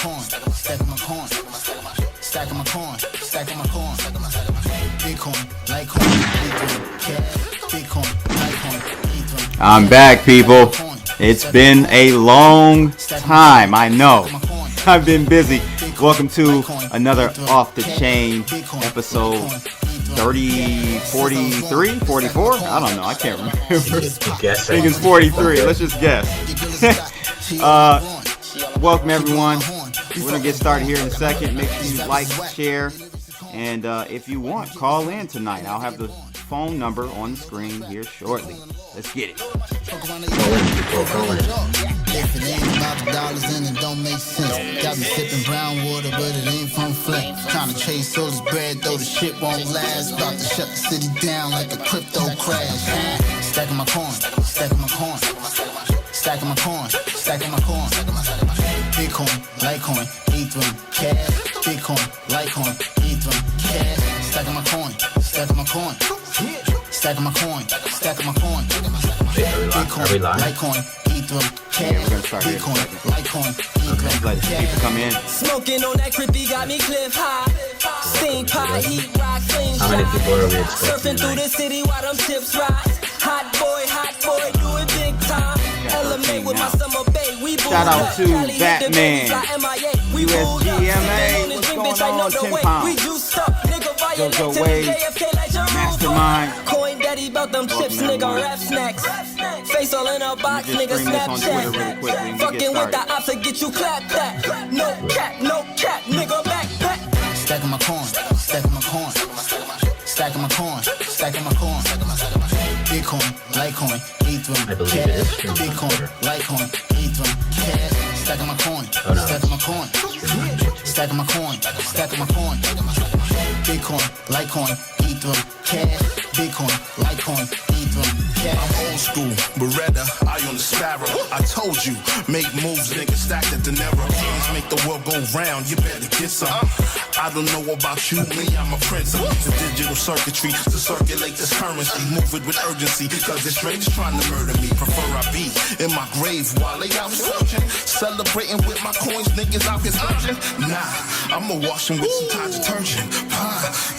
coin, stacking my coin, stacking my coin, stacking my coin. Bitcoin, Litecoin, Ethereum, cash. Bitcoin, Litecoin, Ethereum. I'm back, people. It's been a long time. I know. I've been busy. Welcome to another Off the Chain episode 30, 43, 44? I don't know. I can't remember. I think it's 43. Let's just guess. Welcome, everyone. We're going to get started here in a second. Make sure you like, share, and if you want, call in tonight. I'll have the phone number on the screen here shortly. Let's get it. Call in. If it ain't about the dollars, then it don't make sense. Got me sipping brown water, but it ain't from Flint. Trying to chase all this bread, though the shit won't last. About to shut the city down like a crypto crash. Stacking my coin, stacking my coin, stacking my coin, stacking my coin. Bitcoin, Litecoin, Ethereum, cash. Bitcoin, Litecoin, Ethereum, cash. Stacking my coin, stacking my coin, stacking my coin, stacking my coin. Bitcoin, Litecoin, Ethereum, cash. We're gonna start here in a second. Litecoin, Ethereum, Let people come in. Smoking on that crippy got me cliff high. Steam pie, heat rock, clean How many people are we shot. expecting Surfing through tonight? the city while them chips rise. Hot boy, do it big time. Element with my summer bay. We Shout out to Batman, USGMA. What's going on, Tim Pound? We juiced up, nigga, Jojo violate Wade, JFK like Jerome. Mastermind. Coin daddy about them chips, nigga, rap snacks. Face all in a box, just nigga, stream this on Twitter really Snapchat. quick when we get Fucking with the started. ops to get you clapped back. No cap, nigga, backpack. stacking my coin, stacking my coin, stacking my coin, stacking my coin. Bitcoin, Litecoin, Ethereum, I believe cash. it is streamed on Bitcoin, Twitter. Litecoin, Ethereum, cash. Stacking my coin, Oh, no. stacking my coin, stacking my coin, stacking my coin. Bitcoin, Litecoin, Ethereum, cash. Bitcoin, Litecoin, Ethereum, cash. I'm old school, Beretta, eye on the sparrow. I told you, make moves, nigga, stack the dinero. Games make the world go round, you better get some. I don't know about you, me, I'm a prince. I'm using digital circuitry to circulate this currency. Move it with urgency, cause this rate's trying to murder me. Prefer I be in my grave while they out searching. Celebrating with my coins, niggas out here searching. Nah, I'ma wash them with some Tide detergent.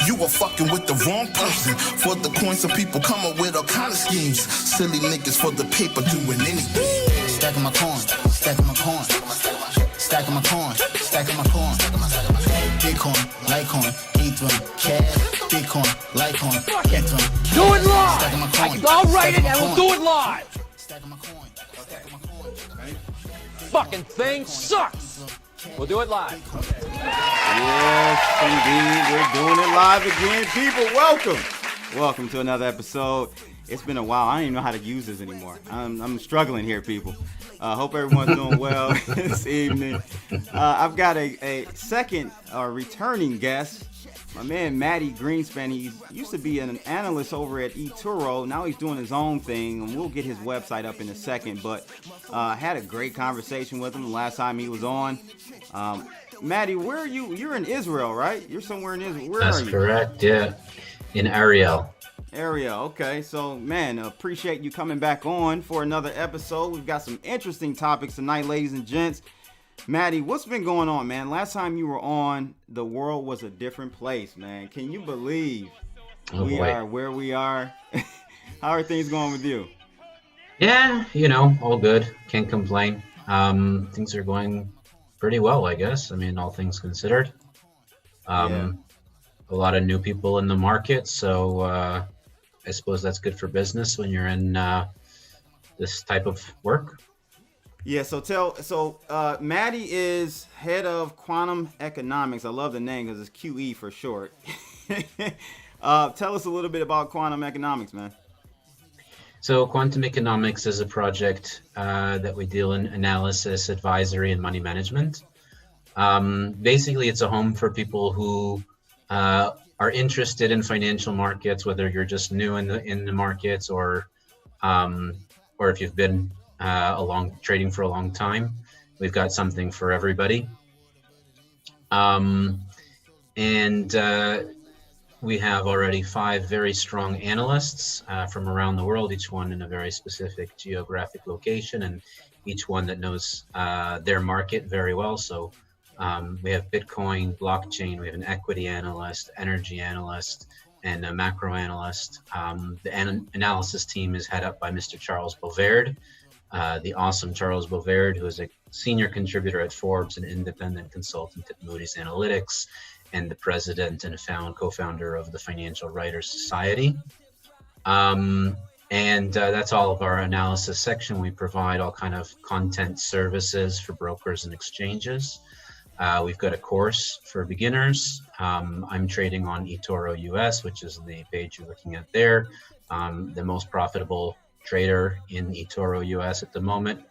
You are fucking with the wrong person. For the coins, some people come up with all kind of schemes. Silly niggas for the paper doing anything. Stacking my coin, stacking my coin, stacking my coin, stacking my coin. Bitcoin, Litecoin, Ethereum, cash. Bitcoin, Litecoin, Ethereum. Do it live! Stacking my coin. I'll write it stacking my and we'll coin. do it live! Stacking my coin, stacking my coin. Fucking thing sucks! We'll do it live. Yes, indeed. We're doing it live again. People, welcome. Welcome to another episode. It's been a while. I don't even know how to use this anymore. I'm struggling here, people. Hope everyone's doing well this evening. I've got a second returning guest. My man, Matty Greenspan. He used to be an analyst over at Etoro. Now he's doing his own thing, and we'll get his website up in a second. But I had a great conversation with him the last time he was on. Matty, where are you? You're in Israel, right? You're somewhere in Israel. Where That's are you? correct, yeah. In Ariel. Area. Okay, so man, appreciate you coming back on for another episode. We've got some interesting topics tonight, ladies and gents. Matty, what's been going on, man? Last time you were on, the world was a different place, man. Can you believe we are where we are? How are things going with you? Yeah, all good. Can't complain. Things are going pretty well, I guess. I mean, all things considered. A lot of new people in the market, so I suppose that's good for business when you're in this type of work. Yeah, so Matty is head of quantum economics. I love the name because it's QE for short. Tell us a little bit about quantum economics, man. So quantum economics is a project that we deal in analysis, advisory, and money management. Basically, it's a home for people who are interested in financial markets, whether you're just new in the markets or if you've been trading for a long time. We've got something for everybody. We have already 5 very strong analysts from around the world, each one in a very specific geographic location, and each one that knows their market very well. So We have Bitcoin, blockchain, we have an equity analyst, energy analyst, and a macro analyst. The analysis team is head up by Mr. Charles Bovaird, the awesome Charles Bovaird, who is a senior contributor at Forbes, an independent consultant at Moody's Analytics, and the president and co-founder of the Financial Writers Society. And that's all of our analysis section. We provide all kind of content services for brokers and exchanges. We've got a course for beginners. I'm trading on Etoro US, which is the page you're looking at there. The most profitable trader in Etoro US at the moment.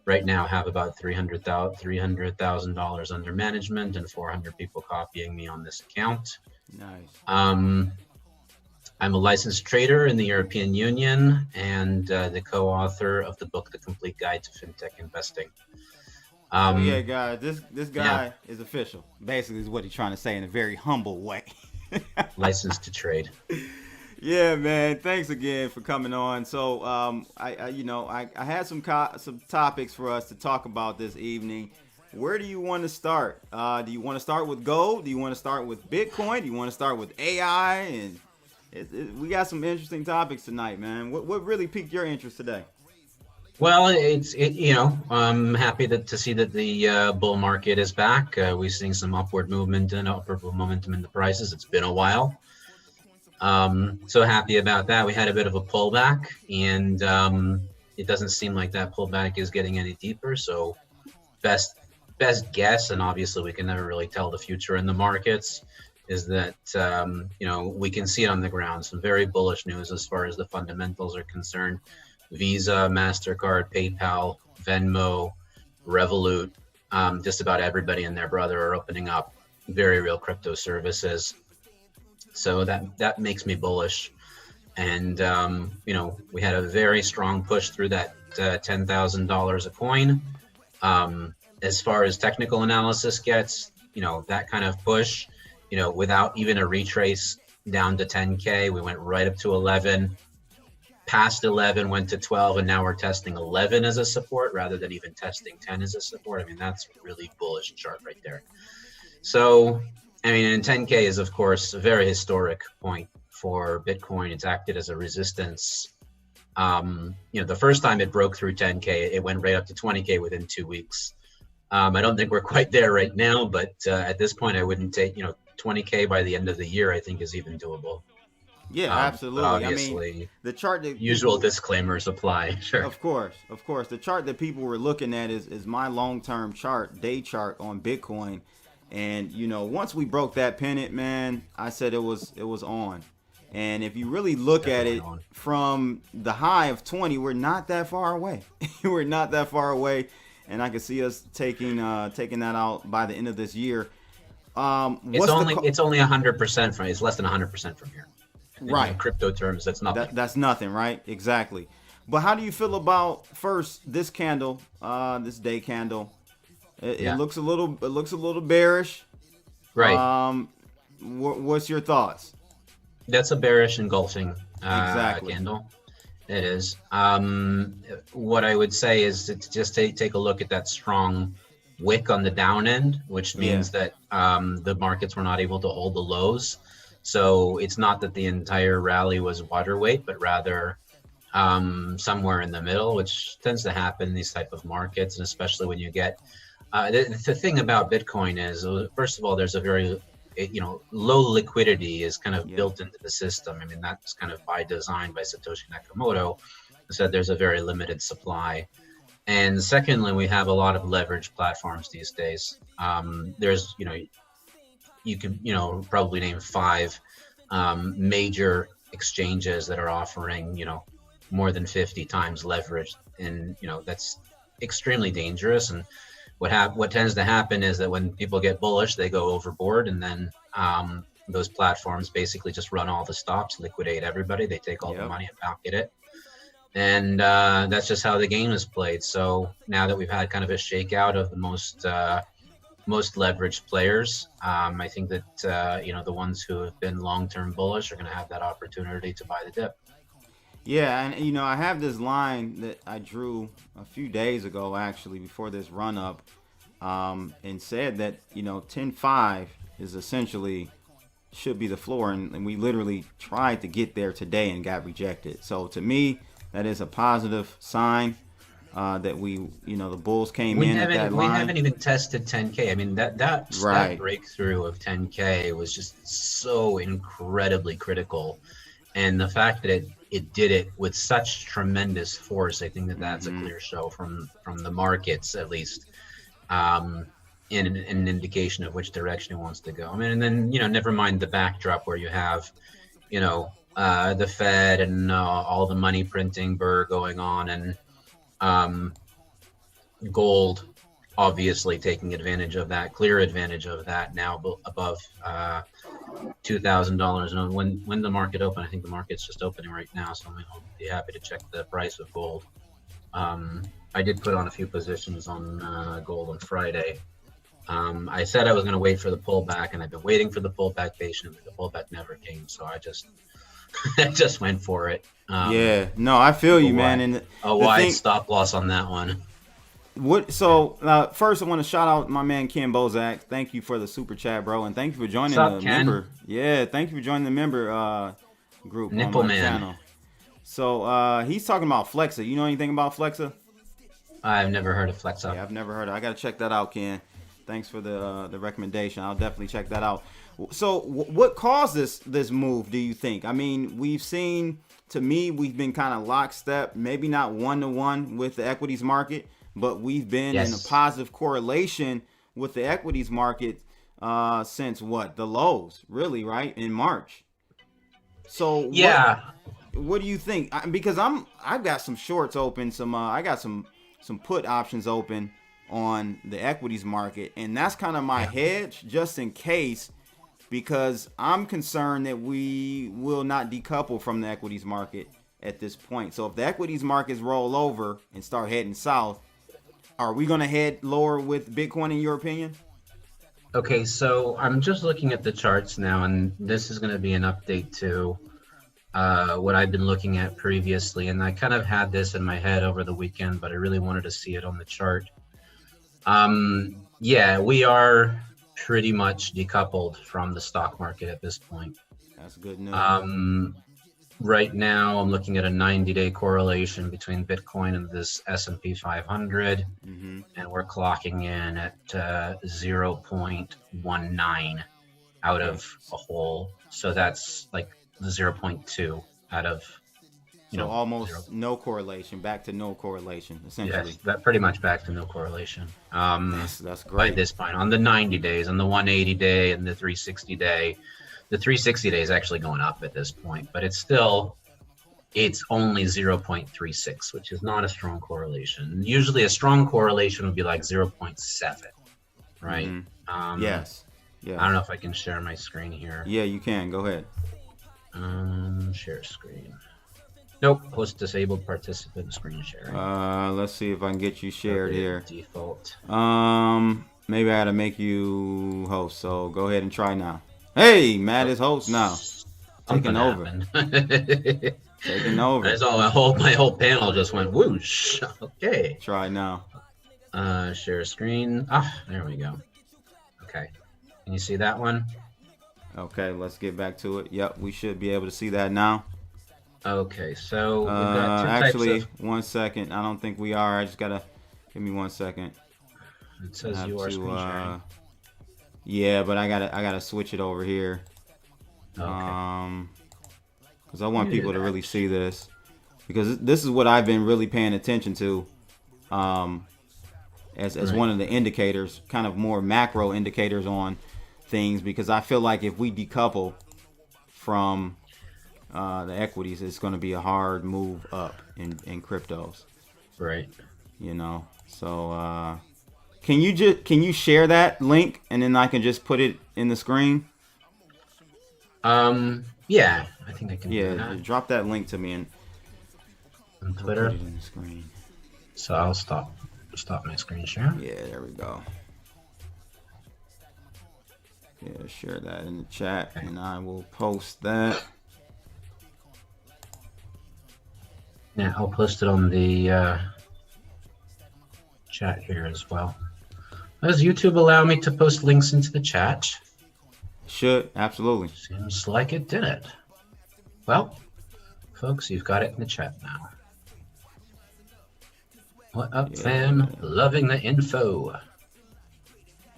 Right now have about $300,000 under management and 400 people copying me on this account. Nice. I'm a licensed trader in the European Union and the co-author of the book, The Complete Guide to FinTech Investing. Yeah, guys, this guy is official. Basically, is what he's trying to say in a very humble way. Licensed to trade. Yeah, man. Thanks again for coming on. So, I had some topics for us to talk about this evening. Where do you want to start? Do you want to start with gold? Do you want to start with Bitcoin? Do you want to start with AI? And we got some interesting topics tonight, man. What really piqued your interest today? Well, I'm happy to see that the bull market is back. We're seeing some upward movement and upward momentum in the prices. It's been a while. So happy about that. We had a bit of a pullback, and it doesn't seem like that pullback is getting any deeper. So best guess, and obviously we can never really tell the future in the markets, is that we can see it on the ground. Some very bullish news as far as the fundamentals are concerned. Visa, MasterCard, PayPal, Venmo, Revolut, just about everybody and their brother are opening up very real crypto services. So that makes me bullish. And, we had a very strong push through that $10,000 a coin. As far as technical analysis gets, that kind of push, without even a retrace down to 10K, we went right up to 11. Past 11, went to 12, and now we're testing 11 as a support rather than even testing 10 as a support. I mean, that's a really bullish chart right there. So, and 10K is, of course, a very historic point for Bitcoin. It's acted as a resistance. The first time it broke through 10K, it went right up to 20K within 2 weeks. I don't think we're quite there right now, but at this point, I wouldn't take, 20K by the end of the year, I think is even doable. Yeah, absolutely. Obviously, I mean, the chart that usual disclaimers apply. Sure. Of course. The chart that people were looking at is my long-term chart, day chart on Bitcoin. And, once we broke that pennant, man, I said it was on. And if you really look at it from the high of 20, we're not that far away. We're not that far away. And I can see us taking that out by the end of this year. It's only 100% from. It's less than 100% from here. Right. In crypto terms, that's nothing. That's nothing, right? Exactly. But how do you feel about first this candle, this day candle? It looks a little bearish. Right. What's your thoughts? That's a bearish engulfing Exactly. candle. It is. What I would say is to just take a look at that strong wick on the down end, which means that the markets were not able to hold the lows. So it's not that the entire rally was water weight, but rather somewhere in the middle, which tends to happen in these type of markets, and especially when you get the thing about Bitcoin is, first of all, there's a very low liquidity is kind of built into the system. I mean, that's kind of by design by Satoshi Nakamoto, said there's a very limited supply. And secondly, we have a lot of leverage platforms these days. There's, you can, probably name 5 major exchanges that are offering, more than 50 times leverage. And, that's extremely dangerous. And what tends to happen is that when people get bullish, they go overboard, and then those platforms basically just run all the stops, liquidate everybody. They take all the money and pocket it. And that's just how the game is played. So now that we've had kind of a shakeout of the most leveraged players, I think that the ones who have been long-term bullish are going to have that opportunity to buy the dip. Yeah, and I have this line that I drew a few days ago, actually, before this run up. and said that 10.5 is essentially should be the floor, and we literally tried to get there today and got rejected. So to me, that is a positive sign that the bulls came in at that line. We haven't even tested 10K. I mean, that breakthrough of 10K was just so incredibly critical, and the fact that it did it with such tremendous force, I think that's a clear show from the markets, at least, in an indication of which direction it wants to go. I mean, and then never mind the backdrop where you have the Fed and all the money printing burr going on, and gold obviously taking advantage of that, clear advantage of that, now above $2,000. And when the market opened, I think the market's just opening right now, so I'll be happy to check the price of gold. I did put on a few positions on gold on Friday. I said I was going to wait for the pullback, and I've been waiting for the pullback patiently. The pullback never came, so I just I just went for it. Yeah, no, I feel you, man. And a wide stop loss on that one. So first, I want to shout out my man Ken Bozak. Thank you for the super chat, bro, and thank you for joining the member. Yeah, thank you for joining the member group Nipple on my man. channel. So he's talking about Flexa. You know anything about Flexa? I've never heard of Flexa. Yeah, I've never heard of it. I got to check that out, Ken. Thanks for the recommendation. I'll definitely check that out. So what caused this move, do you think? I mean, we've seen, to me, we've been kind of lockstep, maybe not one-to-one with the equities market, but we've been in a positive correlation with the equities market since the lows, really, right? In March. So what do you think? Because I've got some shorts open, I got some put options open on the equities market, and that's kind of my hedge just in case, because I'm concerned that we will not decouple from the equities market at this point. So if the equities markets roll over and start heading south, are we going to head lower with Bitcoin in your opinion? Okay, so I'm just looking at the charts now, and this is going to be an update to what I've been looking at previously, and I kind of had this in my head over the weekend, but I really wanted to see it on the chart. We are pretty much decoupled from the stock market at this point. That's good news. Right now, I'm looking at a 90-day correlation between Bitcoin and this S&P 500, and we're clocking in at 0.19 out of a whole. So that's like 0.2 out of, almost no correlation, back to no correlation, essentially. Yes, that pretty much back to no correlation. That's great. By this point, on the 90 days, on the 180 day, and the 360 day. The 360 day is actually going up at this point, but it's only 0.36, which is not a strong correlation. Usually a strong correlation would be like 0.7, right? Yes. I don't know if I can share my screen here. Yeah, you can. Go ahead. Share screen. Nope, host disabled participant screen sharing. Let's see if I can get you shared here. Default. Maybe I gotta make you host, so go ahead and try now. Hey, Matt is host now. Taking over. Taking over. That's all. My whole panel just went whoosh. Okay. Try now. Share screen. There we go. Okay. Can you see that one? Okay, let's get back to it. Yep, we should be able to see that now. Okay, so we've got two actually, types of... 1 second. I don't think we are. I just gotta give me 1 second. It says you are screen sharing. Yeah, but I gotta switch it over here. Okay. Because I want people to really see this, because this is what I've been really paying attention to, as one of the indicators, kind of more macro indicators on things, because I feel like if we decouple from the equities, it's going to be a hard move up in cryptos. Right. So can you share that link, and then I can just put it in the screen? Yeah, I think I can do that. Drop that link to me on Twitter. Put it in the screen. So I'll stop my screen share. Yeah, there we go. Yeah, share that in the chat, and I will post that. Yeah, I'll post it on the chat here as well. Does YouTube allow me to post links into the chat? Should, absolutely. Seems like it did. Well, folks, you've got it in the chat now. What up, fam? Loving the info.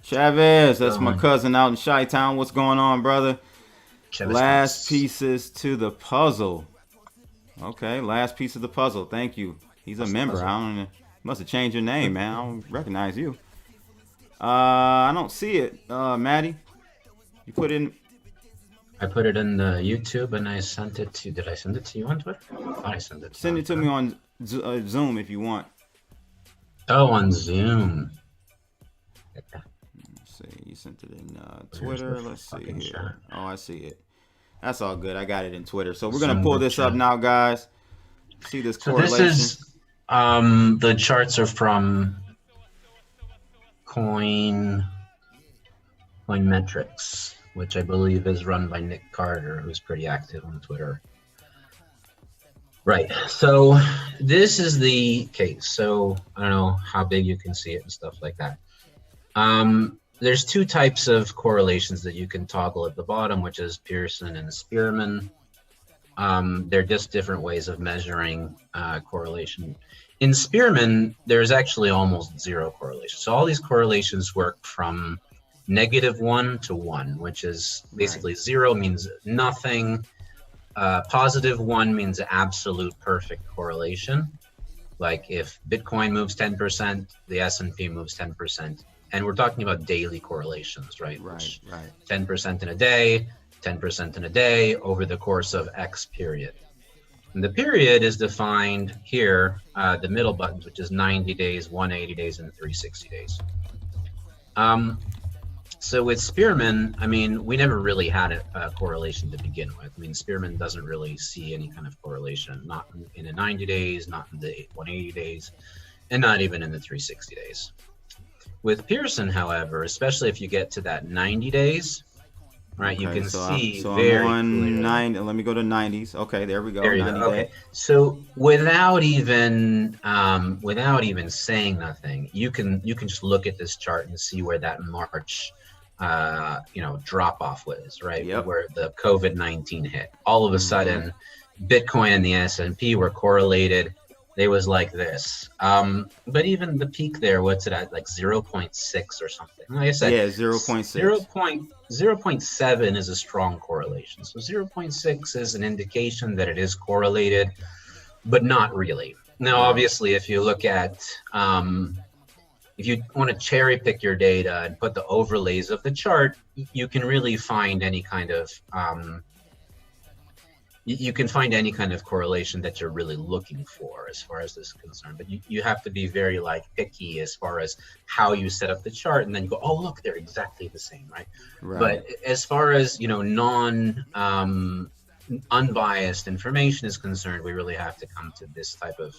Chavez, that's my cousin out in Chi-Town. What's going on, brother? Chavez last pieces to the puzzle. Okay, last piece of the puzzle. Thank you. He's a member. I don't know. Must have changed your name, man. I don't recognize you. I don't see it. Maddie, you put in. I put it in the YouTube and I sent it to. Did I send it to you on Twitter? I sent it. Send it to me on Zoom if you want. Oh, on Zoom. Let's see. You sent it in Twitter. Let's see here. Shot. Oh, I see it. That's all good. I got it in Twitter. So we're gonna pull this up now, guys. See this correlation. This is the charts are from Coinmetrics, which I believe is run by Nick Carter, who's pretty active on Twitter. Right. So this is the case. So I don't know how big you can see it and stuff like that. There's two types of correlations that you can toggle at the bottom, which is Pearson and Spearman. They're just different ways of measuring correlation. In Spearman, there's actually almost zero correlation. So all these correlations work from -1 to 1, which is basically zero means nothing. +1 means absolute perfect correlation. Like if Bitcoin moves 10%, the S&P moves 10%. And we're talking about daily correlations, right? Right. 10% in a day, 10% in a day over the course of X period. And the period is defined here, the middle buttons, which is 90 days, 180 days, and 360 days. So with Spearman, I mean, we never really had a correlation to begin with. I mean, Spearman doesn't really see any kind of correlation, not in the 90 days, not in the 180 days, and not even in the 360 days. With Pearson, however, especially if you get to that 90 days, right, you can see very I'm on clearly. 90. Let me go to 90s. Okay, there we go. There you 90 go. Okay. day. So without even saying nothing, you can just look at this chart and see where that March drop off was, right? Yep. Where the COVID-19 hit. All of a sudden, Bitcoin and the S&P were correlated. They was like this. But even the peak there, what's it at? Like 0.6 or something. Like I said, 0.6. 0.7 is a strong correlation. So 0.6 is an indication that it is correlated, but not really. Now, obviously, if you look at, if you want to cherry pick your data and put the overlays of the chart, you can really find any kind of, you can find any kind of correlation that you're really looking for as far as this is concerned. But you have to be very picky as far as how you set up the chart and then go, oh, look, they're exactly the same, right? But as far as, unbiased information is concerned, we really have to come to this type of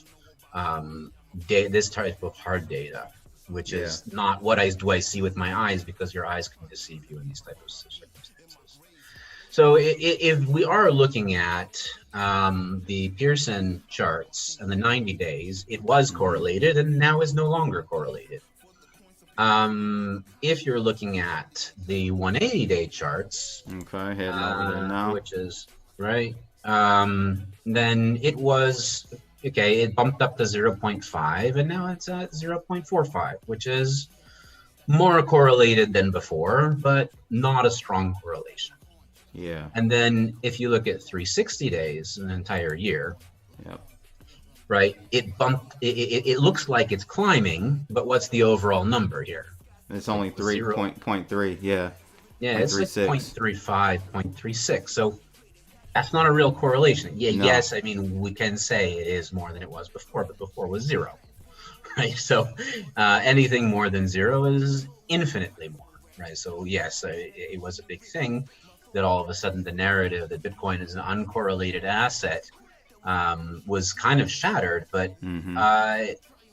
this type of hard data, which is not what do I see with my eyes, because your eyes can deceive you in these types of circumstances. So if we are looking at the Pearson charts and the 90 days, it was correlated and now is no longer correlated. If you're looking at the 180-day charts, okay, heading over there now, which is right, then it was okay. It bumped up to 0.5, and now it's at 0.45, which is more correlated than before, but not a strong correlation. Yeah. And then if you look at 360 days, an entire year, yep, right, it bumped, it looks like it's climbing, but what's the overall number here? It's only 3.3, yeah. Yeah, it's like 0.35, 0.36. So that's not a real correlation. Yeah, no. Yes, I mean, we can say it is more than it was before, but before was zero, right? So anything more than zero is infinitely more, right? So yes, it was a big thing that all of a sudden the narrative that Bitcoin is an uncorrelated asset was kind of shattered, but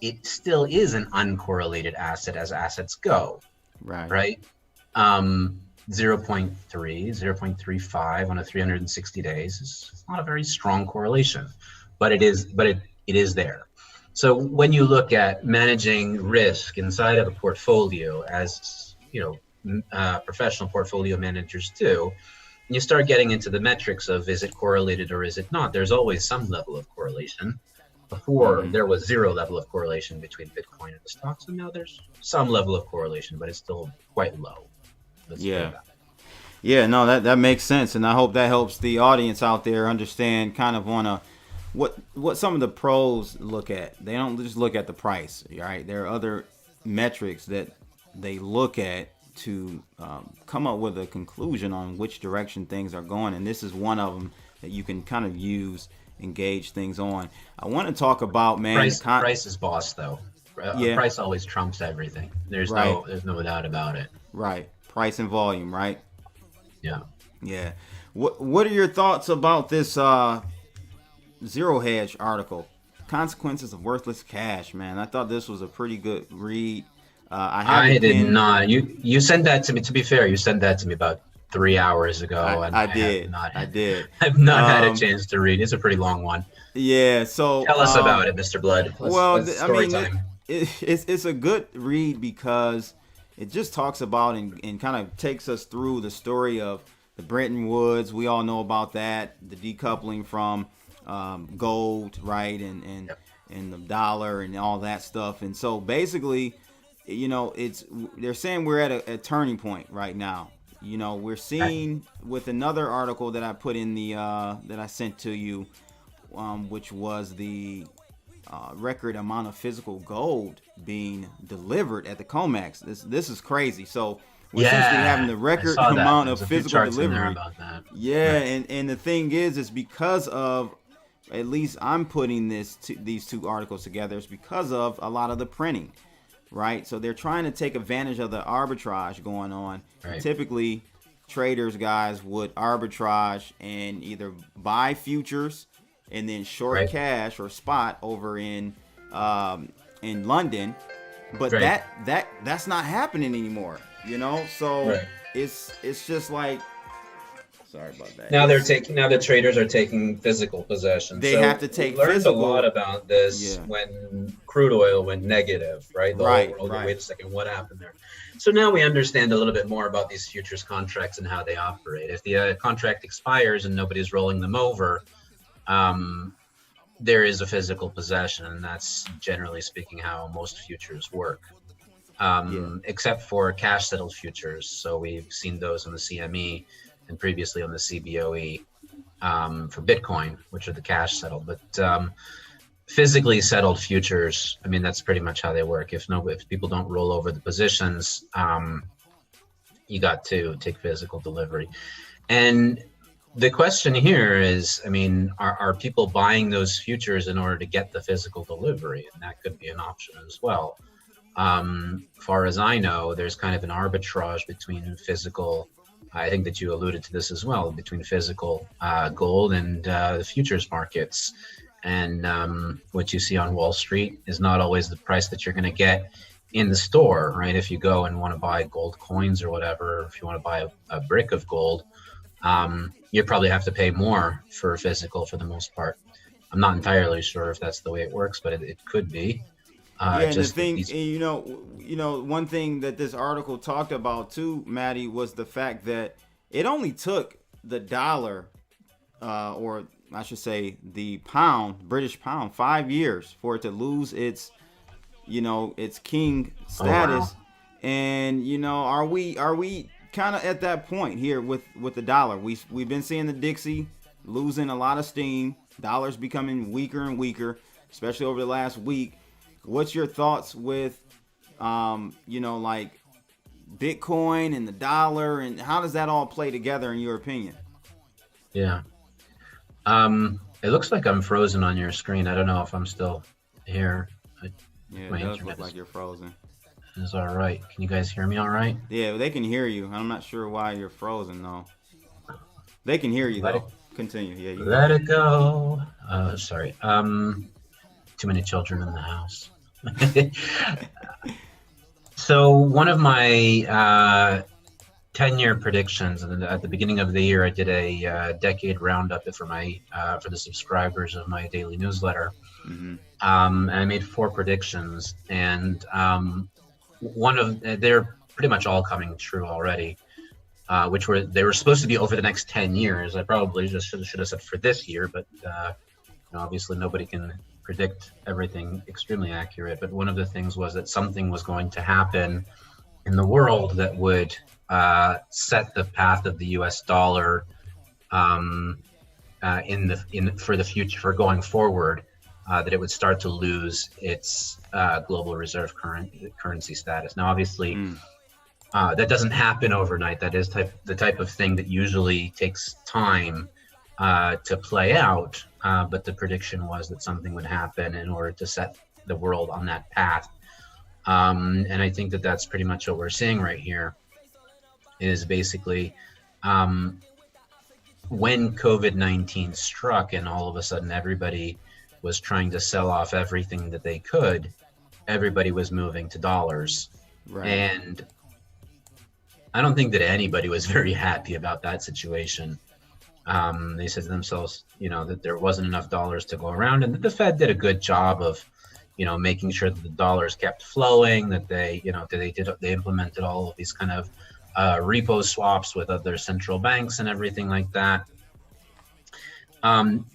it still is an uncorrelated asset as assets go, right? 0.3, 0.35 on a 360 days is not a very strong correlation, but it is there. So when you look at managing risk inside of a portfolio, as professional portfolio managers do, you start getting into the metrics of is it correlated or is it not? There's always some level of correlation. Before, there was zero level of correlation between Bitcoin and the stocks, and now there's some level of correlation, but it's still quite low. Yeah, no, that makes sense, and I hope that helps the audience out there understand kind of on a what some of the pros look at. They don't just look at the price, right? There are other metrics that they look at to come up with a conclusion on which direction things are going, and this is one of them that you can kind of use and gauge things on. I want to talk about, man, price is boss, though. Price always trumps everything. There's no doubt about it. Right, price and volume, right? Yeah. What are your thoughts about this Zero Hedge article? Consequences of worthless cash, man. I thought this was a pretty good read. I did not. You sent that to me. To be fair, you sent that to me about 3 hours ago, and I did. I've not had a chance to read. It's a pretty long one. Yeah. So tell us about it, Mr. Blood. It's a good read because it just talks about and kind of takes us through the story of the Bretton Woods. We all know about that, the decoupling from gold, right, and the dollar and all that stuff. And so basically, they're saying we're at a turning point right now. We're seeing with another article that I put in the that I sent to you, which was the record amount of physical gold being delivered at the COMEX. This is crazy. So we're essentially having the record amount of physical delivery. And the thing is because of, at least I'm putting these two articles together, it's because of a lot of the printing, right? So they're trying to take advantage of the arbitrage going on. Right. Typically, traders, guys, would arbitrage and either buy futures and then short cash or spot over in London, but that's not happening anymore, So it's just like, sorry about that. Now the traders are taking physical possession. They have to take physical. We learned a lot about this when crude oil went negative, right? Wait a second, what happened there? So now we understand a little bit more about these futures contracts and how they operate. If the contract expires and nobody's rolling them over, there is a physical possession, and that's generally speaking how most futures work, except for cash settled futures. So we've seen those on the CME and previously on the CBOE for Bitcoin, which are the cash settled. But physically settled futures, I mean, that's pretty much how they work. If people don't roll over the positions, you got to take physical delivery. And the question here is, I mean, are people buying those futures in order to get the physical delivery? And that could be an option as well. Far as I know, there's kind of an arbitrage between physical, I think that you alluded to this as well, between physical gold and the futures markets. And what you see on Wall Street is not always the price that you're going to get in the store, right? If you go and want to buy gold coins or whatever, if you want to buy a brick of gold, you probably have to pay more for physical for the most part. I'm not entirely sure if that's the way it works, but it could be. And the thing, one thing that this article talked about too, Maddie, was the fact that it only took the dollar, or I should say the pound, British pound, 5 years for it to lose its king status. Oh, wow. And are we kind of at that point here with the dollar? We've been seeing the Dixie losing a lot of steam. Dollar's becoming weaker and weaker, especially over the last week. What's your thoughts with, like Bitcoin and the dollar, and how does that all play together in your opinion? Yeah. It looks like I'm frozen on your screen. I don't know if I'm still here. It does look like you're frozen. It's all right. Can you guys hear me all right? Yeah, they can hear you. I'm not sure why you're frozen, though. They can hear you, though. Continue. Yeah. Let it go. Sorry. Too many children in the house. So one of my 10-year predictions, and then at the beginning of the year, I did a decade roundup for the subscribers of my daily newsletter. Mm-hmm. And I made 4 predictions, and they're pretty much all coming true already. They were supposed to be over the next 10 years. I probably just should have said for this year, but obviously nobody can predict everything extremely accurate. But one of the things was that something was going to happen in the world that would set the path of the U.S. dollar for the future, for going forward. That it would start to lose its global reserve currency status. Now, obviously, that doesn't happen overnight. That is the type of thing that usually takes time to play out. But the prediction was that something would happen in order to set the world on that path. And I think that that's pretty much what we're seeing right here. Is basically when COVID-19 struck, and all of a sudden everybody was trying to sell off everything that they could, everybody was moving to dollars. Right. And I don't think that anybody was very happy about that situation. They said to themselves, that there wasn't enough dollars to go around, and that the Fed did a good job of, making sure that the dollars kept flowing, that they implemented all of these kind of repo swaps with other central banks and everything like that.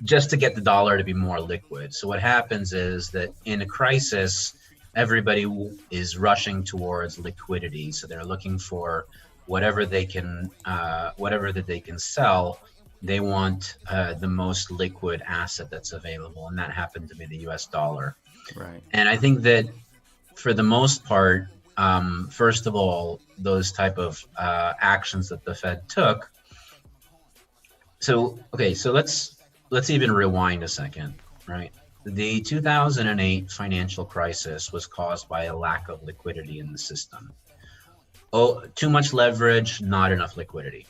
Just to get the dollar to be more liquid. So what happens is that in a crisis, everybody is rushing towards liquidity. So they're looking for whatever that they can sell. They want the most liquid asset that's available, and that happened to be the U.S. dollar. Right. And I think that for the most part, first of all, those type of actions that the Fed took. So let's even rewind a second, right? The 2008 financial crisis was caused by a lack of liquidity in the system. Too much leverage, not enough liquidity.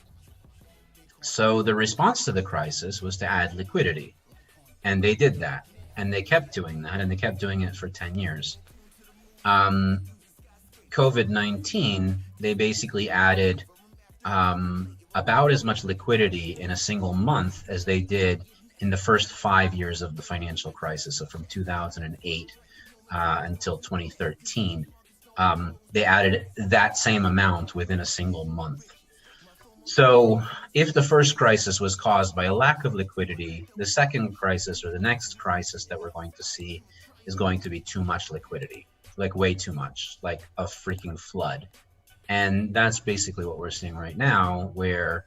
So the response to the crisis was to add liquidity. And they did that. And they kept doing that. And they kept doing it for 10 years. COVID-19, they basically added about as much liquidity in a single month as they did in the first 5 years of the financial crisis. So from 2008 until 2013, they added that same amount within a single month. So if the first crisis was caused by a lack of liquidity, the second crisis or the next crisis that we're going to see is going to be too much liquidity, like way too much, like a freaking flood. And that's basically what we're seeing right now, where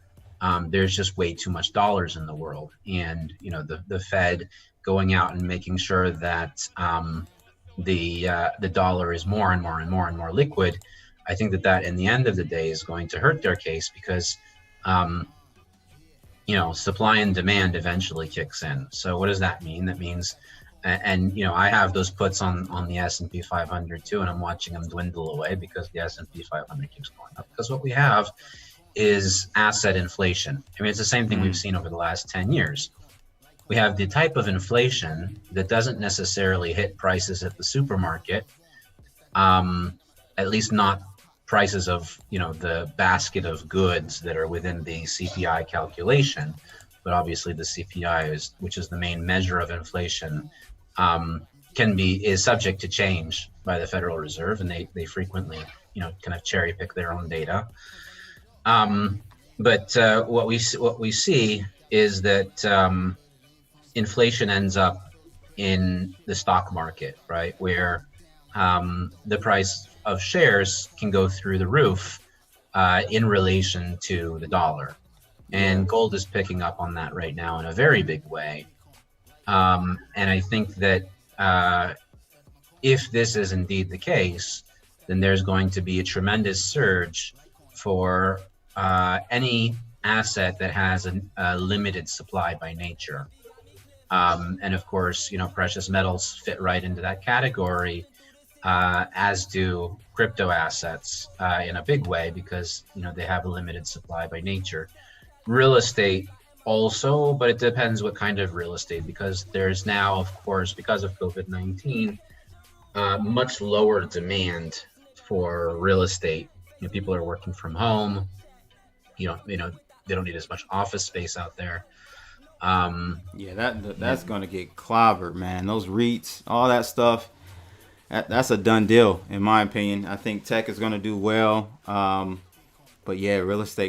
there's just way too much dollars in the world. And, the Fed going out and making sure that the dollar is more and more and more and more liquid. I think that in the end of the day is going to hurt their case because, supply and demand eventually kicks in. So what does that mean? That means, and I have those puts on the S&P 500 too, and I'm watching them dwindle away because the S&P 500 keeps going up. Because what we have is asset inflation. I mean, it's the same thing we've seen over the last 10 years. We have the type of inflation that doesn't necessarily hit prices at the supermarket, at least not prices of, the basket of goods that are within the CPI calculation. But obviously the CPI, which is the main measure of inflation, is subject to change by the Federal Reserve, and they frequently, kind of cherry pick their own data. But what we see is that inflation ends up in the stock market, right, where the price of shares can go through the roof in relation to the dollar. And gold is picking up on that right now in a very big way. And I think that if this is indeed the case, then there's going to be a tremendous surge for any asset that has a limited supply by nature. And of course, precious metals fit right into that category, as do crypto assets in a big way because, they have a limited supply by nature. Real estate also, but it depends what kind of real estate, because there's now, of course, because of COVID-19, much lower demand for real estate. People are working from home. they don't need as much office space out there. Yeah, that's gonna get clobbered, man. Those REITs, all that stuff. That's a done deal, in my opinion. I think tech is gonna do well. But yeah,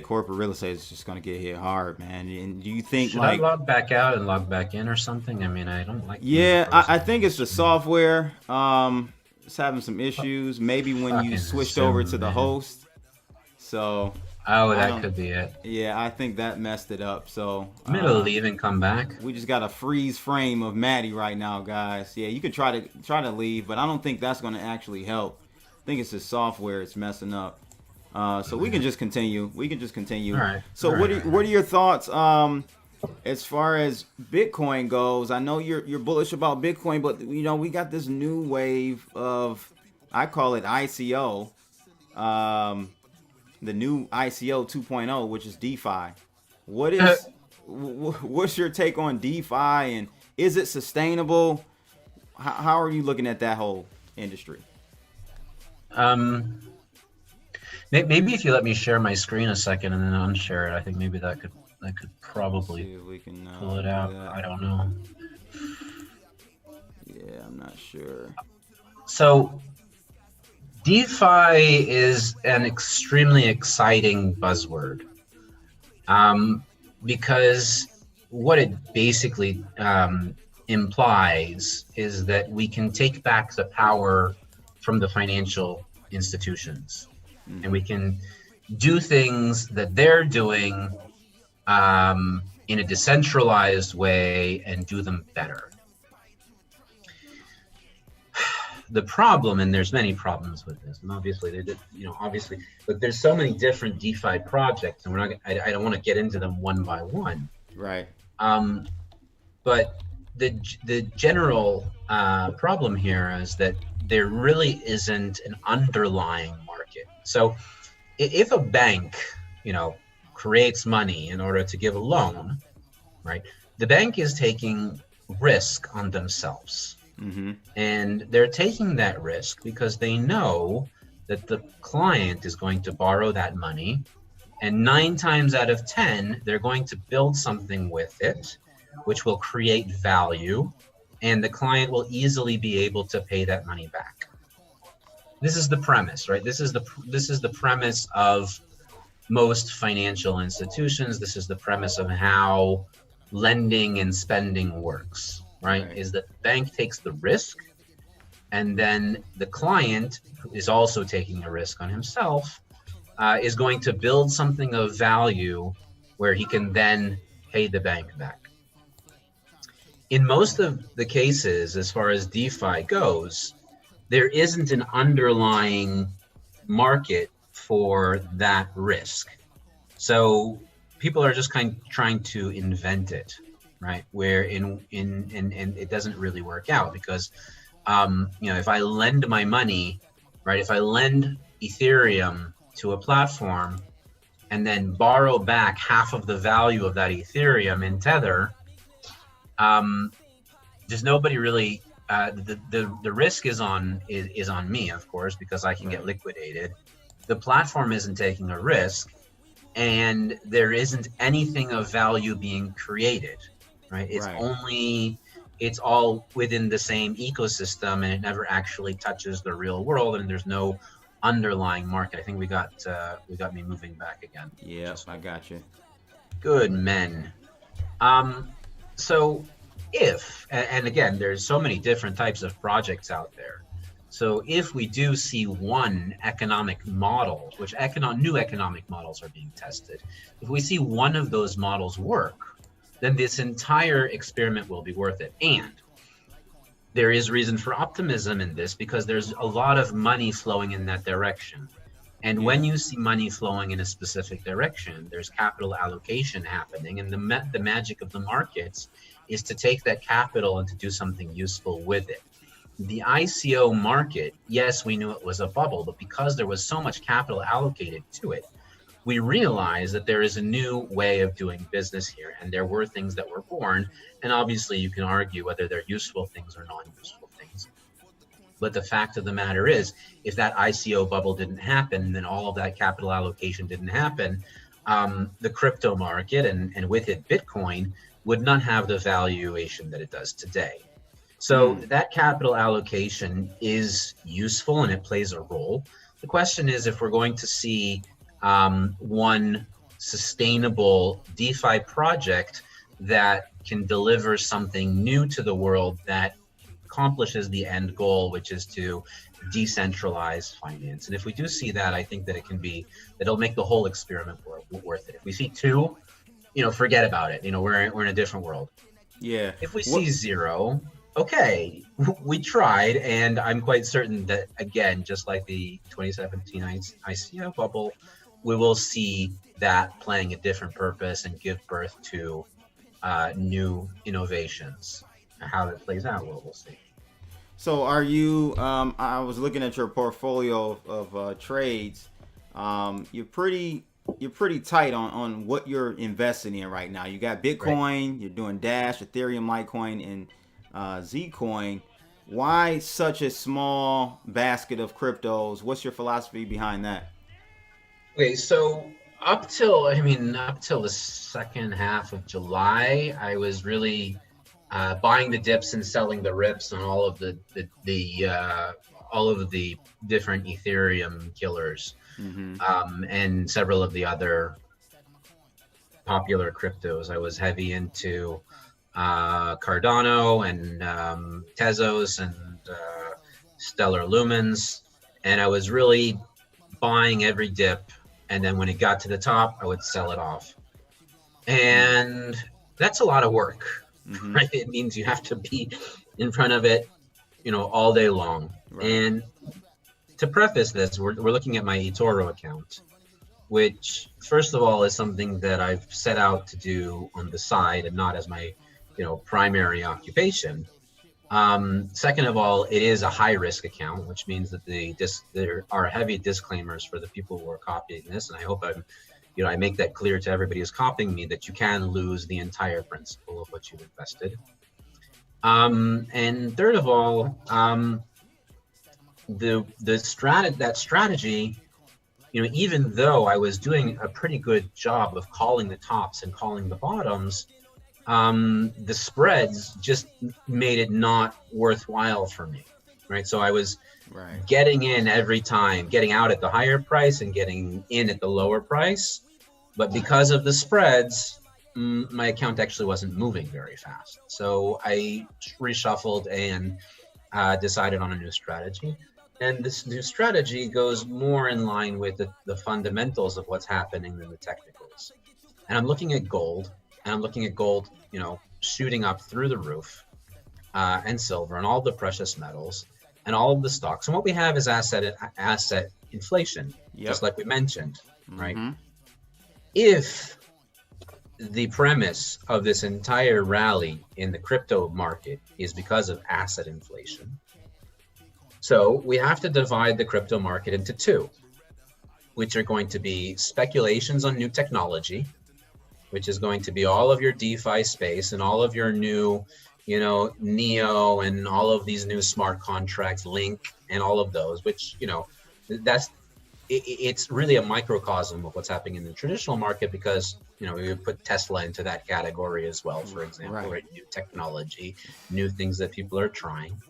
corporate real estate is just gonna get hit hard, man. And do you think Should I log back out and log back in or something? I mean, I don't like. Yeah, I think it's the software. It's having some issues. Maybe when you switched over to the host. So. Oh, that could be it. Yeah, I think that messed it up. So I'm gonna leave and come back. We just got a freeze frame of Maddie right now, guys. Yeah, you could try to leave, but I don't think that's gonna actually help. I think it's the software it's messing up. So we can just continue. All right. So what are your thoughts as far as Bitcoin goes? I know you're bullish about Bitcoin, but we got this new wave of, I call it ICO. The new ICO 2.0, which is DeFi. What's your take on DeFi, and is it sustainable? How are you looking at that whole industry? Maybe if you let me share my screen a second and then unshare it, I think maybe that could probably we can pull it out. I don't know. Yeah, I'm not sure. So DeFi is an extremely exciting buzzword, because what it basically implies is that we can take back the power from the financial institutions, and we can do things that they're doing in a decentralized way and do them better. The problem, and there's many problems with this, and obviously but there's so many different DeFi projects, and I don't want to get into them one by one. Right. But the general problem here is that there really isn't an underlying market. So if a bank, creates money in order to give a loan, right? The bank is taking risk on themselves. Mm-hmm. And they're taking that risk because they know that the client is going to borrow that money, and 9 times out of 10, they're going to build something with it, which will create value, and the client will easily be able to pay that money back. This is the premise, right? This is the premise of most financial institutions. This is the premise of how lending and spending works. Right, is that the bank takes the risk, and then the client, who is also taking a risk on himself, is going to build something of value where he can then pay the bank back. In most of the cases, as far as DeFi goes, there isn't an underlying market for that risk. So people are just kind of trying to invent it. Right, where and it doesn't really work out because, if I lend my money, right, if I lend Ethereum to a platform and then borrow back half of the value of that Ethereum in Tether, there's nobody really. The risk is on me, of course, because I can get liquidated. The platform isn't taking a risk, and there isn't anything of value being created. Right. It's all within the same ecosystem, and it never actually touches the real world, and there's no underlying market. I think we got me moving back again. Yes, I got you. Good men. So and again, there's so many different types of projects out there. So if we do see one economic model, which new economic models are being tested, if we see one of those models work, then this entire experiment will be worth it. And there is reason for optimism in this because there's a lot of money flowing in that direction. And when you see money flowing in a specific direction, there's capital allocation happening. And the magic of the markets is to take that capital and to do something useful with it. The ICO market, yes, we knew it was a bubble, but because there was so much capital allocated to it, we realized that there is a new way of doing business here, and there were things that were born, and obviously you can argue whether they're useful things or non-useful things. But the fact of the matter is, if that ICO bubble didn't happen, then all of that capital allocation didn't happen, the crypto market and with it Bitcoin would not have the valuation that it does today. So that capital allocation is useful and it plays a role. The question is if we're going to see one sustainable DeFi project that can deliver something new to the world that accomplishes the end goal, which is to decentralize finance. And if we do see that, I think that it'll make the whole experiment worth it. If we see two, forget about it. We're in a different world. Yeah. If we see zero, okay, we tried, and I'm quite certain that, again, just like the 2017 ICO bubble, we will see that playing a different purpose and give birth to new innovations. How that plays out, we'll see. So are you, I was looking at your portfolio of trades. You're pretty tight on what you're investing in right now. You got Bitcoin, right. You're doing Dash, Ethereum, Litecoin, and Zcoin. Why such a small basket of cryptos? What's your philosophy behind that? Okay, so up till the second half of July, I was really buying the dips and selling the rips on all of the different Ethereum killers, and several of the other popular cryptos. I was heavy into Cardano and Tezos and Stellar Lumens, and I was really buying every dip, and then when it got to the top, I would sell it off. And that's a lot of work, right? It means you have to be in front of it, all day long. Right. And to preface this, we're looking at my eToro account, which first of all is something that I've set out to do on the side and not as my primary occupation. Second of all, it is a high risk account, which means that there are heavy disclaimers for the people who are copying this. And I hope I make that clear to everybody who's copying me that you can lose the entire principal of what you've invested. And third of all, that strategy, even though I was doing a pretty good job of calling the tops and calling the bottoms, the spreads just made it not worthwhile for me, right? So I was getting in every time, getting out at the higher price and getting in at the lower price. But because of the spreads, my account actually wasn't moving very fast. So I reshuffled and decided on a new strategy. And this new strategy goes more in line with the fundamentals of what's happening than the technicals. And I'm looking at gold. And I'm looking at gold, shooting up through the roof, and silver and all the precious metals and all of the stocks. And what we have is asset inflation, just like we mentioned, right? If the premise of this entire rally in the crypto market is because of asset inflation, so we have to divide the crypto market into two, which are going to be speculations on new technology, which is going to be all of your DeFi space and all of your new, Neo and all of these new smart contracts, Link and all of those, which, it's really a microcosm of what's happening in the traditional market because, we would put Tesla into that category as well, for example, right? New technology, new things that people are trying.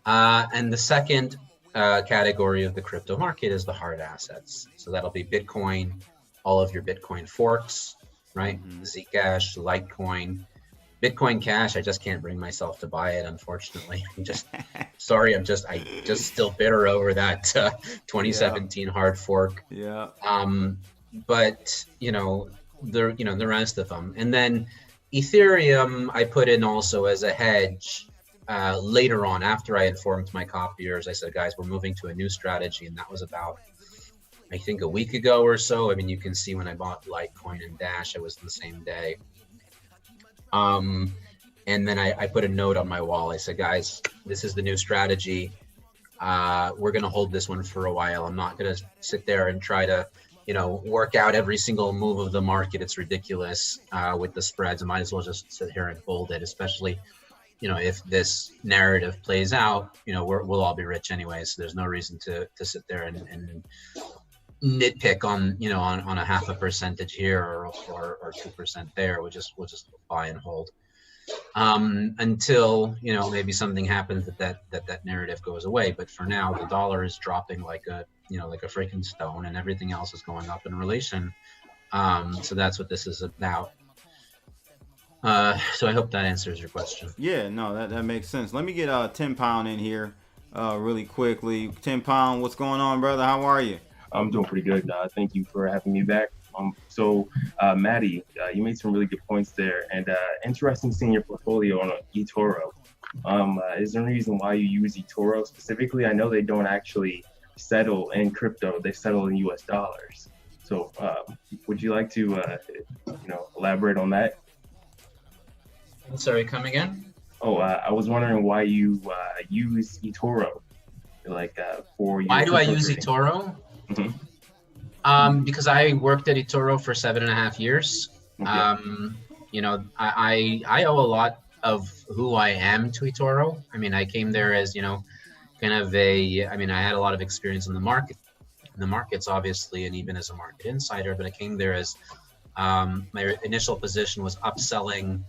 And the second category of the crypto market is the hard assets. So that'll be Bitcoin, all of your Bitcoin forks, right? Zcash, Litecoin, Bitcoin Cash. I just can't bring myself to buy it, unfortunately. I'm just sorry. I just still bitter over that 2017 hard fork. Yeah. But the rest of them, and then Ethereum, I put in also as a hedge. Later on, after I had formed my copiers, I said, guys, we're moving to a new strategy, and that was about, I think, a week ago or so. I mean, you can see when I bought Litecoin and Dash, it was the same day. And then I put a note on my wall. I said, guys, this is the new strategy. We're going to hold this one for a while. I'm not going to sit there and try to, work out every single move of the market. It's ridiculous with the spreads. I might as well just sit here and hold it, especially, if this narrative plays out, we'll all be rich anyway. So there's no reason to sit there and nitpick on on a half a percentage here or 2% there. We'll just buy and hold until maybe something happens that narrative goes away. But for now, the dollar is dropping like a freaking stone, and everything else is going up in relation. So that's what this is about. So I hope that answers your question. Yeah, no, that makes sense. Let me get 10 Pound in here really quickly. 10 Pound, what's going on, brother? How are you? I'm doing pretty good. Thank you for having me back. So, Maddie, you made some really good points there, and interesting seeing your portfolio on eToro. Is there any reason why you use eToro specifically? I know they don't actually settle in crypto; they settle in U.S. dollars. So, would you like to, elaborate on that? Sorry, come again? Oh, I was wondering why you use eToro, for your. Why do I use trading. eToro? Mm-hmm. Because I worked at eToro for 7.5 years. Okay. I owe a lot of who I am to eToro. I mean, I came there as, kind of I had a lot of experience in the markets, obviously, and even as a market insider, but I came there as, my initial position was upselling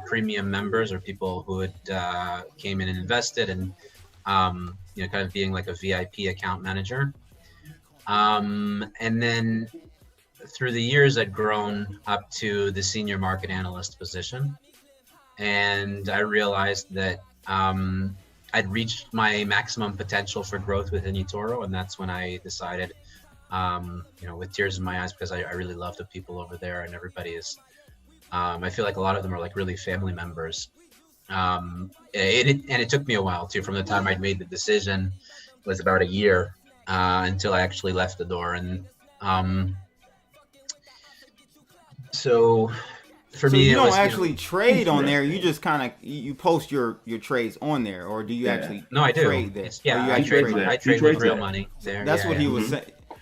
premium members or people who had came in and invested, and, kind of being like a VIP account manager. And then through the years, I'd grown up to the senior market analyst position. And I realized that I'd reached my maximum potential for growth within eToro. And that's when I decided, with tears in my eyes, because I really love the people over there, and everybody is, I feel like a lot of them are like really family members. It took me a while too, from the time I'd made the decision. It was about a year. Until I actually left the door, and so for me, you it don't was, actually trade on there. You just kind of you post your trades on there, or do you actually? No, I do. Trade there? I trade with real money there. That's what he was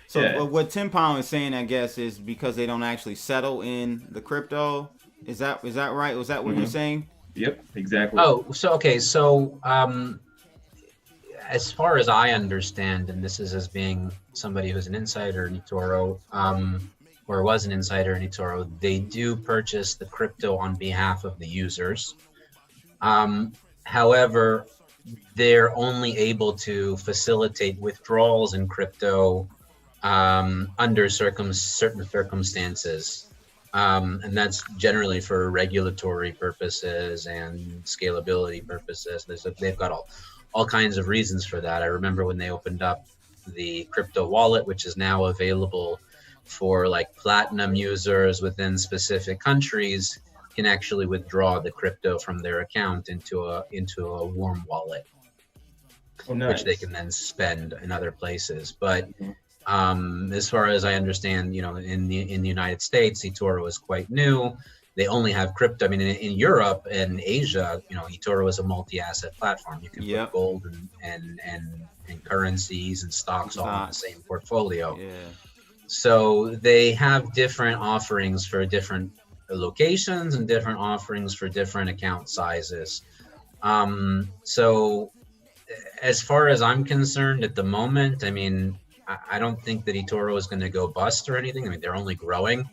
Mm-hmm. saying. So what 10 Pound is saying, I guess, is because they don't actually settle in the crypto. Is that right? Was that what you're saying? Yep, exactly. Oh, so as far as I understand, and this is as being somebody who's an insider in eToro, or was an insider in eToro, they do purchase the crypto on behalf of the users. However, they're only able to facilitate withdrawals in crypto under certain circumstances. And that's generally for regulatory purposes and scalability purposes. They've got all kinds of reasons for that. I remember when they opened up the crypto wallet, which is now available for like platinum users within specific countries, can actually withdraw the crypto from their account into a warm wallet, which they can then spend in other places. But as far as I understand, in the United States, eToro is quite new. They only have crypto. I mean, in Europe and Asia, eToro is a multi-asset platform. You can put gold and currencies and stocks all in the same portfolio. Yeah. So they have different offerings for different locations and different offerings for different account sizes. So as far as I'm concerned at the moment, I mean, I don't think that eToro is going to go bust or anything. I mean, they're only growing.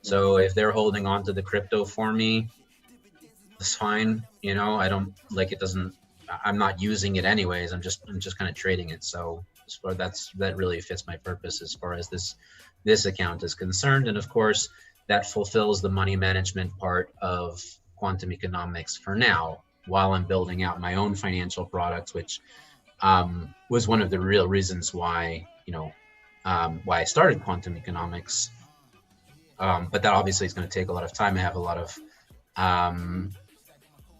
So if they're holding on to the crypto for me, it's fine. I don't like it. I'm not using it anyways. I'm just kind of trading it. So as far that really fits my purpose as far as this account is concerned. And of course, that fulfills the money management part of quantum economics for now, while I'm building out my own financial products, which was one of the real reasons why I started quantum economics. But that obviously is going to take a lot of time. I have a lot of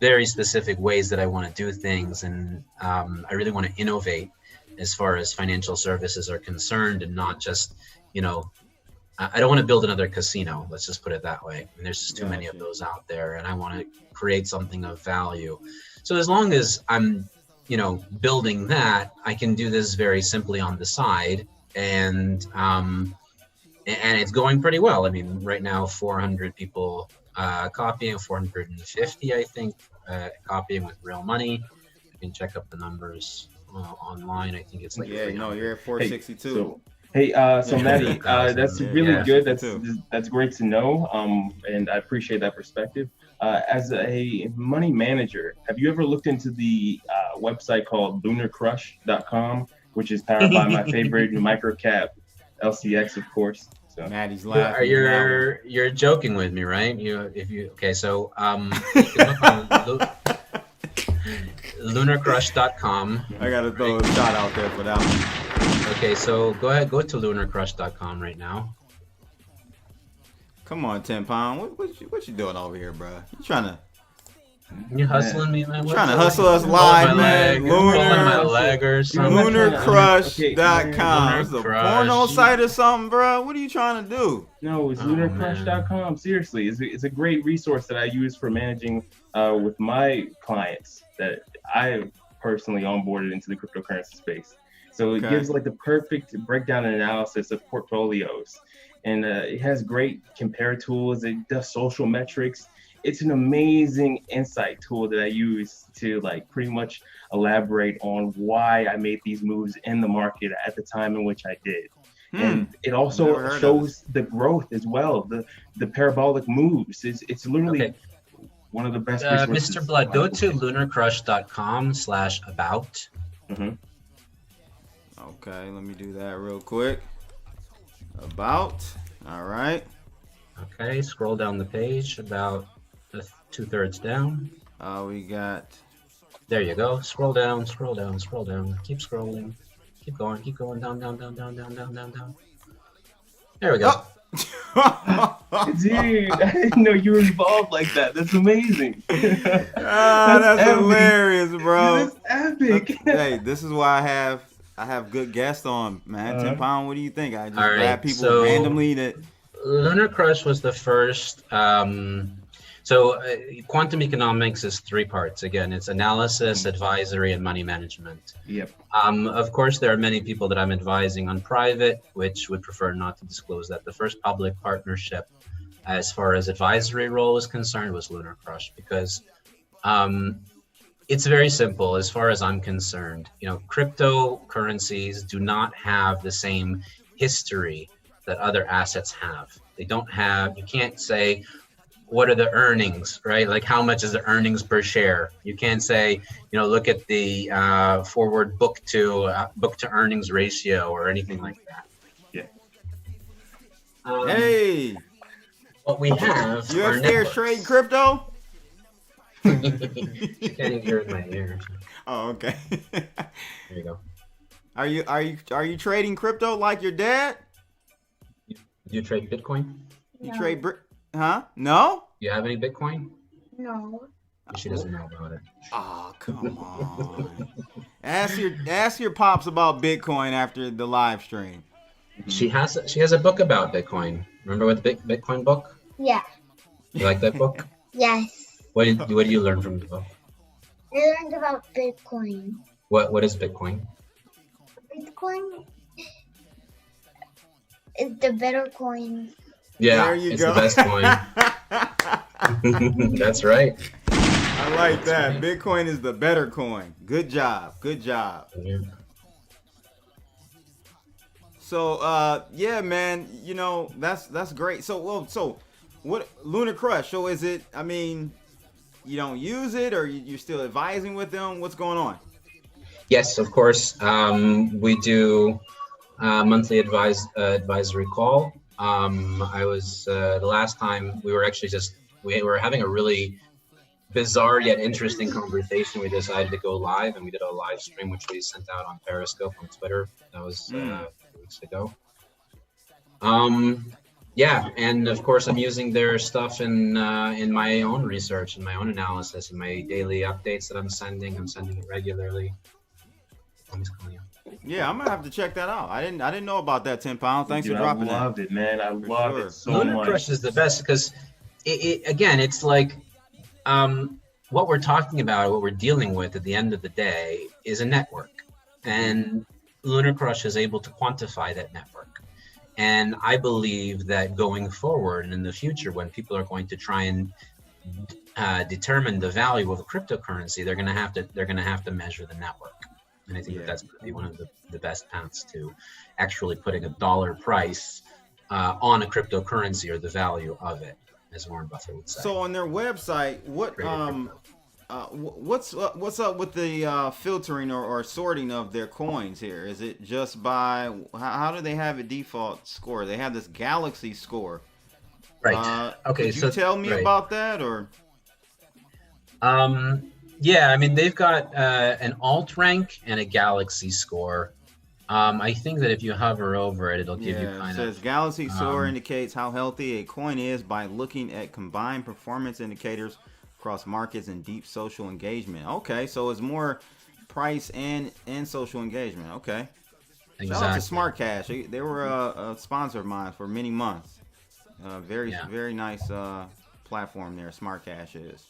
very specific ways that I want to do things, and I really want to innovate as far as financial services are concerned, and not just, I don't want to build another casino. Let's just put it that way. And there's just too many of those out there, and I want to create something of value. So as long as I'm, building that, I can do this very simply on the side, and it's going pretty well. I mean, right now, 400 people copying, 450, I think, copying with real money. You can check up the numbers online. I think it's like you're at 462. Hey, so Maddie, that's really Yeah, good. 52. That's great to know. And I appreciate that perspective. As a money manager, have you ever looked into the website called lunarcrush.com, which is powered by my favorite microcap, LCX, of course. So Maddie's You are laughing. at that one. you're joking with me, right? Okay, so you can look on lunarcrush.com. I gotta throw a shot out there for that one. Okay, so go ahead, go to lunarcrush.com right now. Come on, 10 pound. What you doing over here, bro? You trying You hustling me, man? to hustle us live, man? Pulling my Lunar. leg or something. LunarCrush.com. It's a Lunar Crush. porno site or something, bro. What are you trying to do? no, it's Oh, lunarcrush.com. Seriously, it's a great resource that I use for managing with my clients that I personally onboarded into the cryptocurrency space. So it Okay. gives like the perfect breakdown and analysis of portfolios, and it has great compare tools. It does social metrics. It's an amazing insight tool that I use to like pretty much elaborate on why I made these moves in the market at the time in which I did. And it Never also heard of shows the growth as well, the parabolic moves. It's literally Okay. one of the best resources. Mr. Blood, go to lunarcrush.com/about. Okay, let me do that real quick. About. All right. Okay, scroll down the page about 2/3 down. We got. There you go. Scroll down, scroll down, scroll down. Keep scrolling. Keep going, down, down, down, down, down, down, down, down. There we go. Oh. Dude, I didn't know you were involved like that. That's amazing. That's epic. hilarious, bro. That's epic. Hey, this is why I have good guests on, man. 10 pound. What do you think? I just All right, grab people so- randomly that. Lunar Crush was the first. Quantum economics is 3 parts. Again, it's analysis, advisory, and money management. Yep. Of course, there are many people that I'm advising on private, which would prefer not to disclose that. The first public partnership, as far as advisory role is concerned, was Lunar Crush, because it's very simple as far as I'm concerned. You know, cryptocurrencies do not have the same history that other assets have. They don't have, you can't say, what are the earnings, right? Like how much is the earnings per share? You can't say, look at the forward book to earnings ratio or anything like that. Yeah. Hey, What we have you are upstairs networks. trading crypto? You can't even hear it in my ears. Oh, okay. There you go. Are you trading crypto like your dad? Do you trade Bitcoin? You trade huh? No? You have any Bitcoin? No. She doesn't know about it. Oh, come on. ask your pops about Bitcoin after the live stream. She has a book about Bitcoin. Remember what the Bitcoin book? Yeah. You like that book? Yes. What did you learn from the book? I learned about Bitcoin. What is Bitcoin? Bitcoin is the better coin. Yeah, There you it's go. the best coin. That's right. I like that. Bitcoin is the better coin. Good job. Good job. Yeah. So, yeah, man, that's great. So what Lunar Crush? So is it, I mean, you don't use it or you're still advising with them? What's going on? Yes, of course. We do monthly advisory call. I was the last time we were actually we were having a really bizarre yet interesting conversation. We decided to go live, and we did a live stream which we sent out on Periscope on Twitter. That was a few weeks ago. Yeah, and of course I'm using their stuff in my own research and my own analysis and my daily updates that I'm sending. I'm sending it regularly. Yeah, I'm gonna have to check that out. I didn't know about that 10 pound. Thanks Dude, for dropping I that. loved it, man. I love sure. it so Lunar much. Crush is the best because again, it's like what we're talking about, what we're dealing with at the end of the day is a network, and Lunar Crush is able to quantify that network. And I believe that going forward and in the future, when people are going to try and determine the value of a cryptocurrency, they're going to have to measure the network. And I think that that's going to be one of the best paths to actually putting a dollar price on a cryptocurrency, or the value of it, as Warren Buffett would say. So on their website, what's up with the filtering or sorting of their coins here? Is it just by how do they have a default score? They have this Galaxy score. Right. Okay. Could you tell me about that, or? Yeah, I mean, they've got an alt rank and a Galaxy score. I think that if you hover over it, it'll give you kind of. It says Galaxy score indicates how healthy a coin is by looking at combined performance indicators across markets and deep social engagement. Okay, so it's more price and social engagement. Okay. Exactly. Shout out to Smart Cash. They were a sponsor of mine for many months. Very nice platform there. Smart Cash is.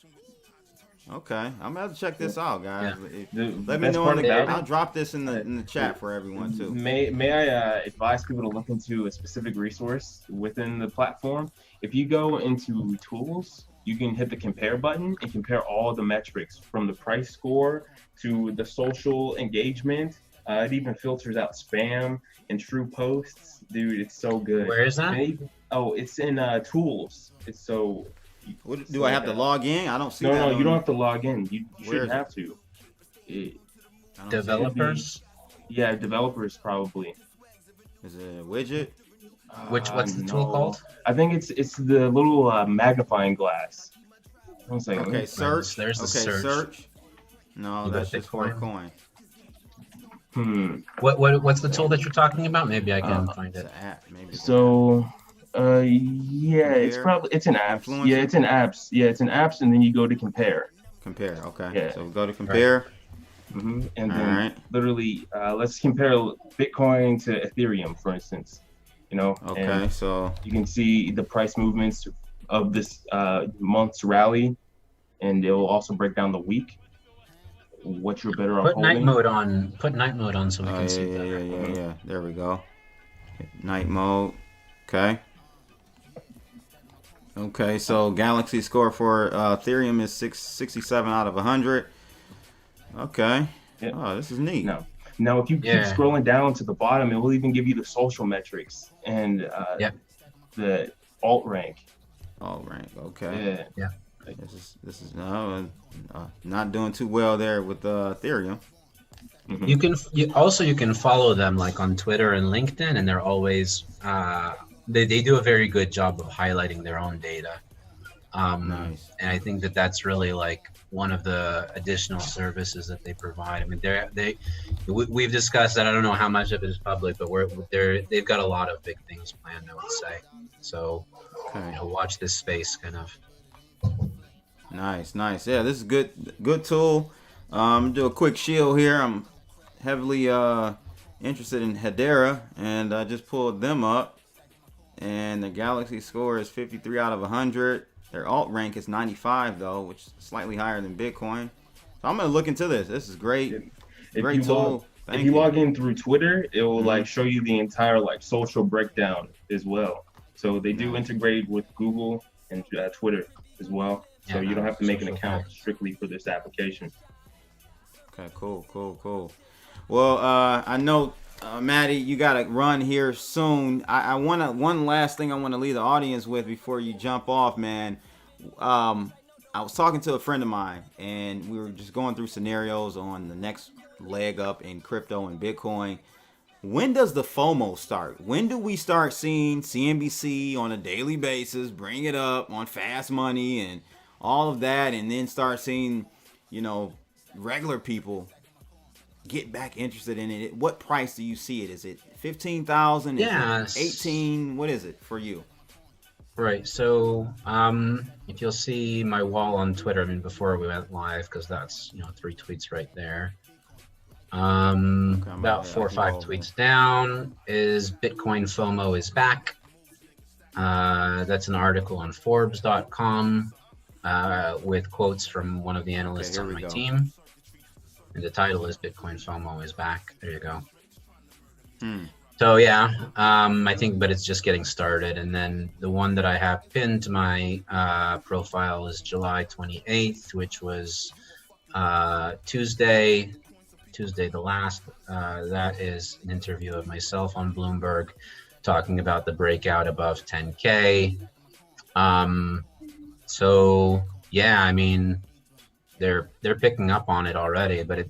Okay, I'm gonna have to check this out, guys. Yeah. Let me know. I'll drop this in the chat for everyone too. May I advise people to look into a specific resource within the platform? If you go into tools, you can hit the compare button and compare all the metrics from the price score to the social engagement. It even filters out spam and true posts. Dude, it's so good. Where is that? It's in tools. It's so. Do I have to log in? I don't see that. No, you don't have to log in. You shouldn't have to. Developers? Yeah, developers probably. Is it a widget? What's the tool called? I think it's the little magnifying glass. One second. Okay, search. There's the search. No, that's just for a coin. What's the tool that you're talking about? Maybe I can find it. It's an app, maybe. So, it's an apps. Influencer? Yeah, it's an apps. Yeah, it's an apps, and then you go to compare. Compare. Okay. Yeah. So go to compare. Right. And then literally, let's compare Bitcoin to Ethereum, for instance. Okay. And so you can see the price movements of this month's rally, and it will also break down the week. What you're better off Put holding. night mode on so we can see that. Yeah. There we go. Night mode. Okay, so Galaxy score for Ethereum is 667 out of 100. Okay. Yeah. Oh, this is neat. Now, if you keep scrolling down to the bottom, it will even give you the social metrics and the alt rank. Alt rank. Okay. Yeah. This is not doing too well there with Ethereum. You can follow them like on Twitter and LinkedIn, and they're always they do a very good job of highlighting their own data. Nice. And I think that that's really like one of the additional services that they provide. I mean, we've discussed that. I don't know how much of it is public, but they've got a lot of big things planned, I would say. So, watch this space kind of. Nice. Yeah, this is good tool. Do a quick shield here. I'm heavily interested in Hedera, and I just pulled them up, and the Galaxy score is 53 out of 100. Their alt rank is 95 though, which is slightly higher than Bitcoin. So I'm gonna look into this. This is great. Great tool. If you log in through Twitter, it will like show you the entire like social breakdown as well. So they do integrate with Google and Twitter as well. So you don't have to make an account strictly for this application. Okay, cool. Well, I know, Maddie, you got to run here soon. One last thing I want to leave the audience with before you jump off, man. I was talking to a friend of mine, and we were just going through scenarios on the next leg up in crypto and Bitcoin. When does the FOMO start? When do we start seeing CNBC on a daily basis bring it up on Fast Money and all of that, and then start seeing, regular people get back interested in it? What price do you see it? Is it 15,000? Yeah. 18? What is it for you? Right. So, if you'll see my wall on Twitter, before we went live, because that's 3 tweets right there. About 4 or 5 tweets down is Bitcoin FOMO is back. That's an article on Forbes.com with quotes from one of the analysts on my team. And the title is Bitcoin FOMO is back. There you go. So I think, but it's just getting started. And then the one that I have pinned to my Profile is July 28th, which was Tuesday Tuesday, the last, that is an interview of myself on Bloomberg talking about the breakout above 10K. So yeah, I mean, they're picking up on it already, but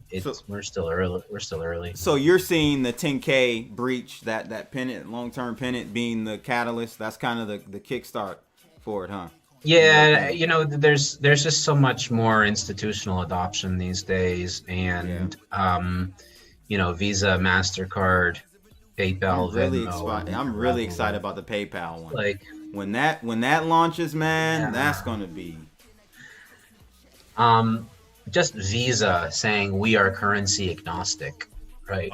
we're still early. So you're seeing the 10K breach, that pennant, long-term pennant, being the catalyst. That's kind of the kickstart for it, huh? Yeah, there's just so much more institutional adoption these days, and Visa, MasterCard, PayPal, Venmo. I'm really excited about the PayPal one. Like when that launches, man, that's gonna be. Just Visa saying we are currency agnostic, right?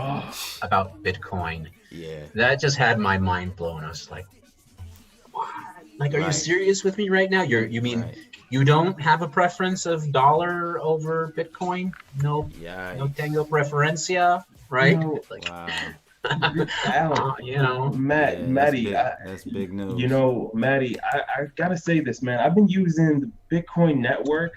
About Bitcoin. Yeah. That just had my mind blown. I was like, what? Like, are you serious with me right now? You mean you don't have a preference of dollar over Bitcoin? No, no tengo preferencia, right? No. Wow. Maddie, that's big news. Maddie, I gotta say this, man. I've been using the Bitcoin network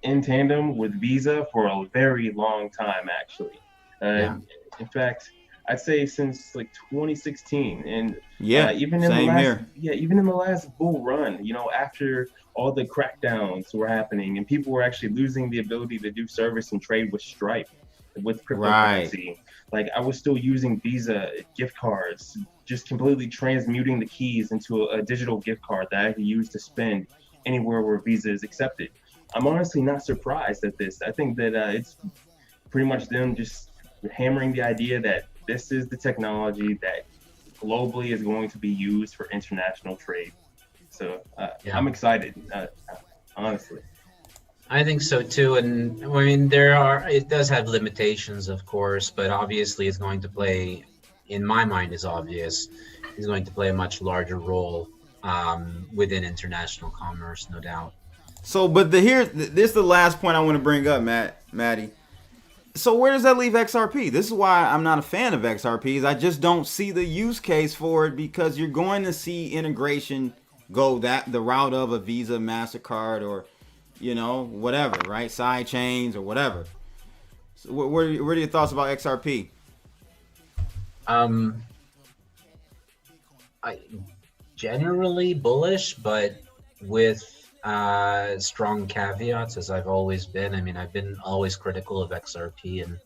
in tandem with Visa for a very long time, actually. In fact, I'd say since like 2016, and even in the last bull run, after all the crackdowns were happening and people were actually losing the ability to do service and trade with Stripe, with cryptocurrency. Like, I was still using Visa gift cards, just completely transmuting the keys into a digital gift card that I could use to spend anywhere where Visa is accepted. I'm honestly not surprised at this. I think that it's pretty much them just hammering the idea that this is the technology that globally is going to be used for international trade. So I'm excited, honestly. I think so too, and I mean it does have limitations, of course, but obviously it's going to play, in my mind is obvious, is going to play a much larger role within international commerce, no doubt. So, but this is the last point I want to bring up, Maddie. So where does that leave XRP? This is why I'm not a fan of XRPs. I just don't see the use case for it, because you're going to see integration go the route of a Visa, MasterCard, or whatever, right? Side chains or whatever. So what are your thoughts about XRP? I generally bullish, but with strong caveats, as I've always been. I mean, I've been always critical of XRP, and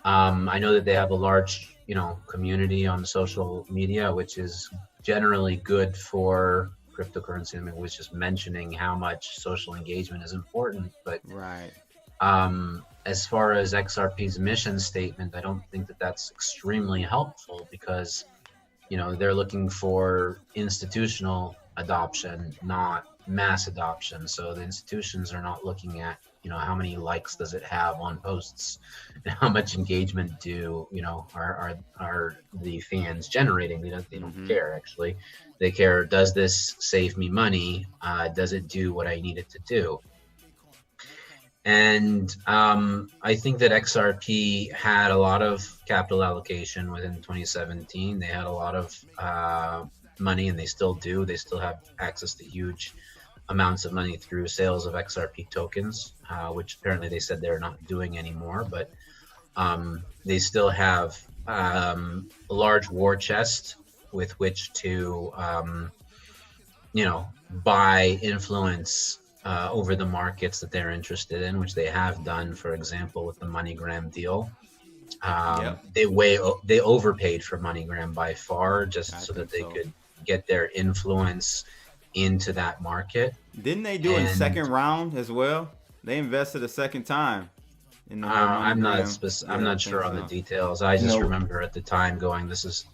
I know that they have a large, community on social media, which is generally good for cryptocurrency. I mean, was just mentioning how much social engagement is important, but as far as XRP's mission statement, I don't think that that's extremely helpful, because they're looking for institutional adoption, not mass adoption. So the institutions are not looking at how many likes does it have on posts, and how much engagement are the fans generating. They don't care, actually. They care, does this save me money? Does it do what I need it to do? And I think that XRP had a lot of capital allocation within 2017. They had a lot of money, and they still do. They still have access to huge amounts of money through sales of XRP tokens, which apparently they said they're not doing anymore. But they still have a large war chest with which to, buy influence over the markets that they're interested in, which they have done, for example, with the MoneyGram deal. They overpaid for MoneyGram by far, just so that they could get their influence into that market. Didn't they do a second round as well? They invested a second time. I'm not sure on the details. I just remember at the time going, this is,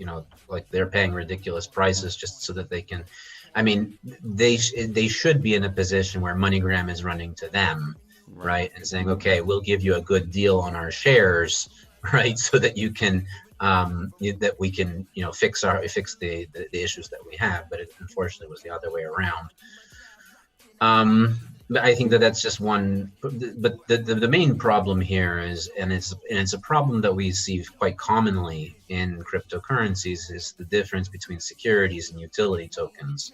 like, they're paying ridiculous prices just so that they can. I mean, they should be in a position where MoneyGram is running to them, right? And saying, okay, we'll give you a good deal on our shares, right? So that you can, that we can, fix the issues that we have. But it unfortunately was the other way around. But I think that that's just one. But the main problem here is, and it's a problem that we see quite commonly in cryptocurrencies, is the difference between securities and utility tokens,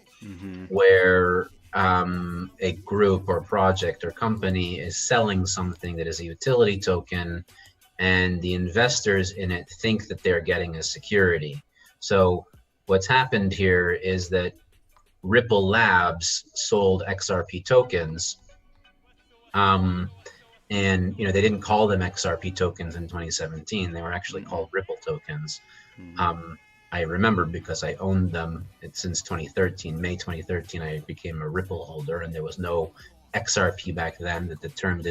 where a group or project or company is selling something that is a utility token, and the investors in it think that they're getting a security. So what's happened here is that Ripple Labs sold XRP tokens, and they didn't call them XRP tokens in 2017. They were actually called Ripple tokens. I remember because I owned them since 2013. May 2013, I became a Ripple holder, and there was no XRP back then. That the term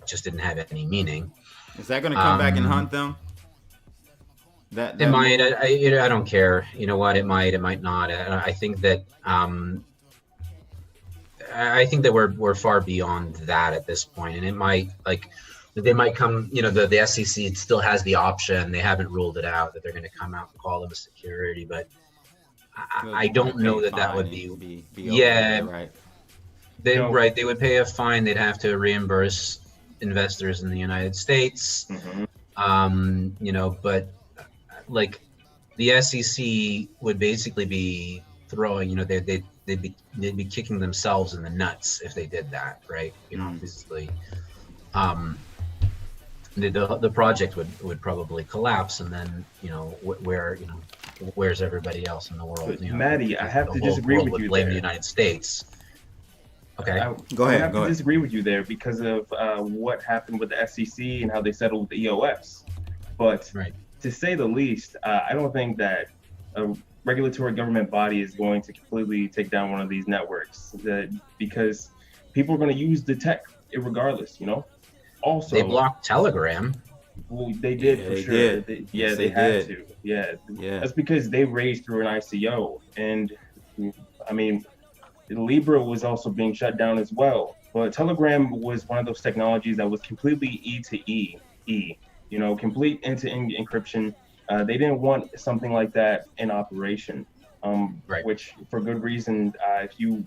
just didn't have any meaning. Is that going to come back and hunt them? That it might. I don't care. You know what? It might not. I think that we're far beyond that at this point, and it might they might come. The SEC still has the option. They haven't ruled it out that they're going to come out and call them a security, but I don't know that would be yeah, right. They would pay a fine. They'd have to reimburse investors in the United States. But the SEC would basically be throwing, they'd be kicking themselves in the nuts if they did that, right? Obviously, the project would probably collapse, and then where's everybody else in the world? Maddie, I have to disagree with you blame there. the United States. Okay, go ahead. I have to disagree with you there because of what happened with the SEC and how they settled with the EOS. But to say the least, I don't think that a regulatory government body is going to completely take down one of these networks. Because people are going to use the tech regardless. Also, they blocked Telegram. Well, they did for sure. They had to. Yeah, that's because they raised through an ICO, and I mean, Libra was also being shut down as well. But Telegram was one of those technologies that was completely E to E, complete end-to-end encryption. They didn't want something like that in operation, which for good reason. If you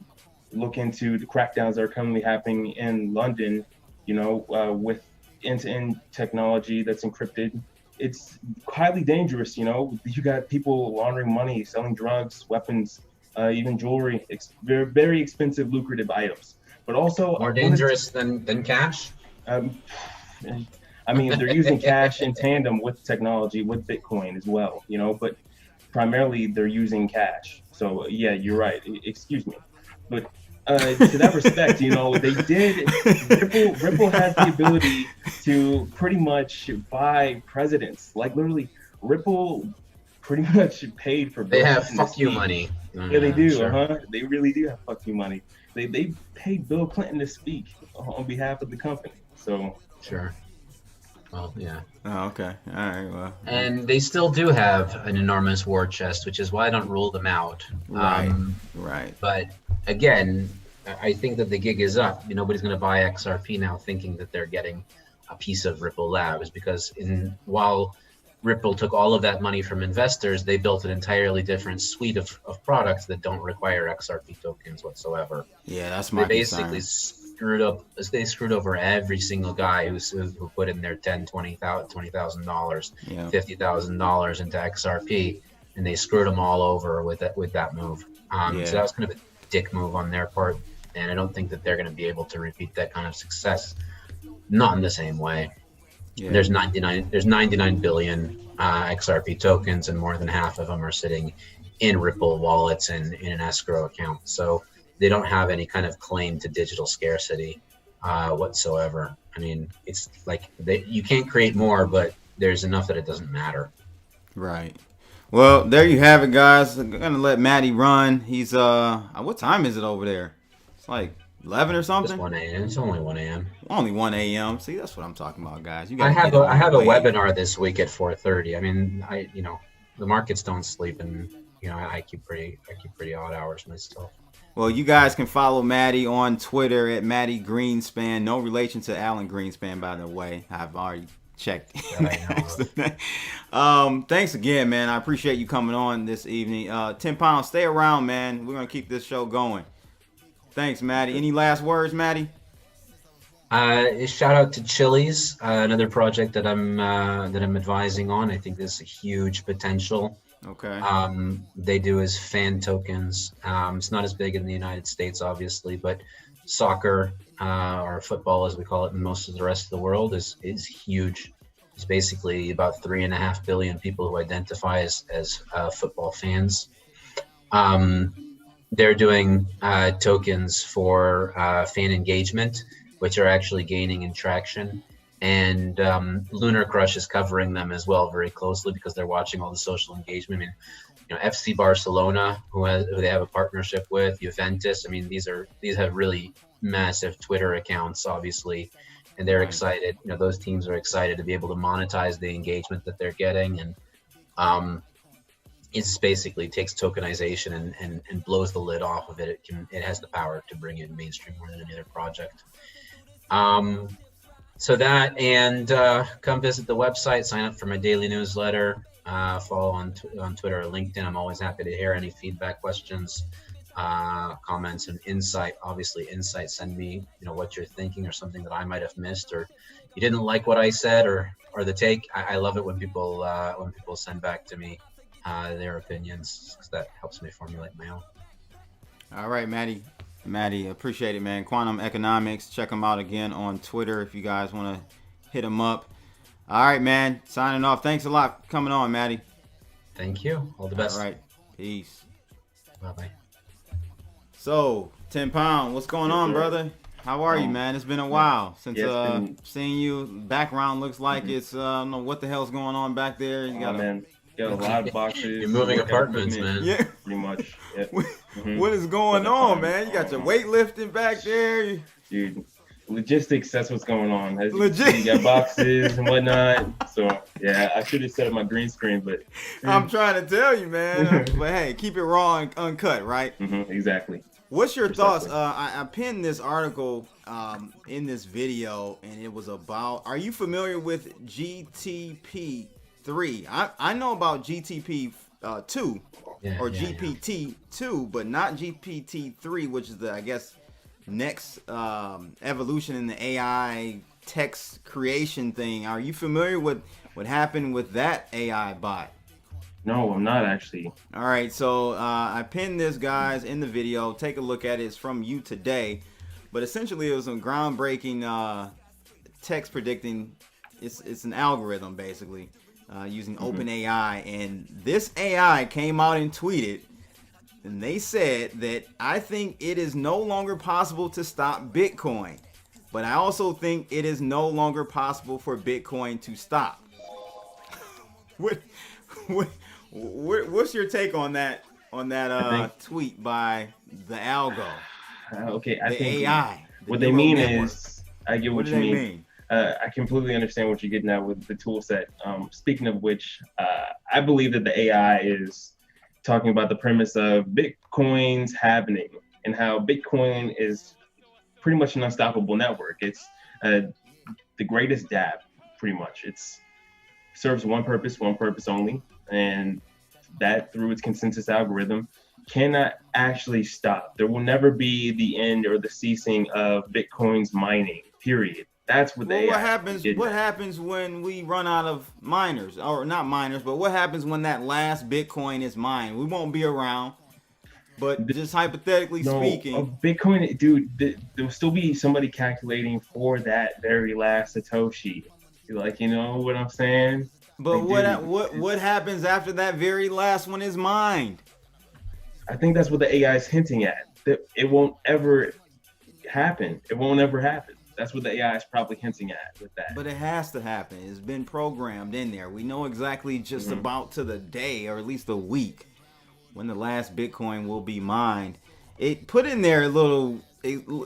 look into the crackdowns that are currently happening in London, with end-to-end technology that's encrypted, it's highly dangerous. You got people laundering money, selling drugs, weapons, even jewelry, very, very expensive, lucrative items. But also more dangerous than cash. I mean, they're using cash in tandem with technology, with Bitcoin as well. But primarily they're using cash. So yeah, you're right. Excuse me, but. To that respect, they did. Ripple has the ability to pretty much buy presidents. Like literally, Ripple pretty much paid for. They have fuck you money. Yeah, they do. Sure. They really do have fuck you money. They paid Bill Clinton to speak on behalf of the company. So sure. Well, yeah. Oh, okay. All right. Well. And they still do have an enormous war chest, which is why I don't rule them out. Right. But again, I think that the gig is up. Nobody's going to buy XRP now thinking that they're getting a piece of Ripple Labs, because while Ripple took all of that money from investors, they built an entirely different suite of products that don't require XRP tokens whatsoever. Yeah, that's my They screwed over every single guy who put in their $10,000, $20,000, $50,000 into XRP, and they screwed them all over with that move. So that was kind of a dick move on their part, and I don't think that they're going to be able to repeat that kind of success. Not in the same way. Yeah. There's 99 billion XRP tokens, and more than half of them are sitting in Ripple wallets and in an escrow account. So they don't have any kind of claim to digital scarcity whatsoever. I mean, it's like you can't create more, but there's enough that it doesn't matter. Right. Well, there you have it, guys. I'm gonna let Matty run. He's what time is it over there? It's like 11 or something. It's 1 a.m. It's only 1 a.m. Only 1 a.m. See, that's what I'm talking about, guys. I have a webinar this week at 4:30. I mean, the markets don't sleep, and I keep pretty odd hours myself. Well, you guys can follow Matty on Twitter at Matty Greenspan. No relation to Alan Greenspan, by the way. I've already checked. Thanks again, man. I appreciate you coming on this evening. 10 Pounds, stay around, man. We're gonna keep this show going. Thanks, Matty. Any last words, Matty? Shout out to Chili's, another project that I'm advising on. I think there's a huge potential. Okay. They do is fan tokens. It's not as big in the United States, obviously, but soccer or football as we call it in most of the rest of the world, is huge. It's basically about 3.5 billion people who identify as football fans. They're doing tokens for fan engagement, which are actually gaining in traction. And Lunar Crush is covering them as well very closely because they're watching all the social engagement. I mean, FC Barcelona, who they have a partnership with, Juventus. I mean, these have really massive Twitter accounts, obviously, and they're excited. Those teams are excited to be able to monetize the engagement that they're getting, and it's basically takes tokenization and blows the lid off of it. It has the power to bring it mainstream more than any other project. So that, and come visit the website, sign up for my daily newsletter, follow on Twitter or LinkedIn. I'm always happy to hear any feedback, questions, comments, and insight. Obviously, insight. Send me, what you're thinking or something that I might have missed, or you didn't like what I said, or the take. I love it when people send back to me their opinions, because that helps me formulate my own. All right, Maddie, appreciate it, man. Quantum Economics. Check him out again on Twitter if you guys want to hit him up. All right, man. Signing off. Thanks a lot for coming on, Maddie. Thank you. All the best. All right. Peace. Bye-bye. So, 10 Pound, what's going on, brother? How are you, man? It's been a while since seeing you. Background looks like it's, I don't know what the hell's going on back there. You got man. Got a lot of boxes. You're moving apartments, man. Yeah. Pretty much. Yep. What is going on, man? You got your weightlifting back there. Dude, logistics, that's what's going on. Legit. You got boxes and whatnot. So, yeah, I should have set up my green screen, but... I'm trying to tell you, man. But, hey, keep it raw and uncut, right? Exactly. What's your thoughts? I pinned this article in this video, and it was about... Are you familiar with GTP 3? I know about GTP 2 or GPT 2, but not GPT 3, which is the, I guess, next evolution in the AI text creation thing. Are you familiar with what happened with that AI bot? No, I'm not actually. All right, so I pinned this, guys, in the video. Take a look at it. It's from You Today, but essentially it was some groundbreaking text predicting. It's an algorithm basically. Using OpenAI, and this AI came out and tweeted, and they said that I think it is no longer possible to stop Bitcoin, but I also think it is no longer possible for Bitcoin to stop. What's your take on that tweet by the algo? Okay, I think AI. What they mean is, I get what you mean. I completely understand what you're getting at with the tool set. Speaking of which, I believe that the AI is talking about the premise of Bitcoin's happening and how Bitcoin is pretty much an unstoppable network. It's the greatest dApp, pretty much. It's serves one purpose only, and that through its consensus algorithm cannot actually stop. There will never be the end or the ceasing of Bitcoin's mining, period. That's what they. What happens when we run out of miners, or not miners, but what happens when that last Bitcoin is mined? We won't be around. But just hypothetically speaking, Bitcoin, dude, there will still be somebody calculating for that very last Satoshi. Like, you know what I'm saying? But like, what happens after that very last one is mined? I think that's what the AI is hinting at. That it won't ever happen. It won't ever happen. That's what the AI is probably hinting at with that. But it has to happen. It's been programmed in there. We know exactly just about to the day, or at least a week, when the last Bitcoin will be mined. It put in there it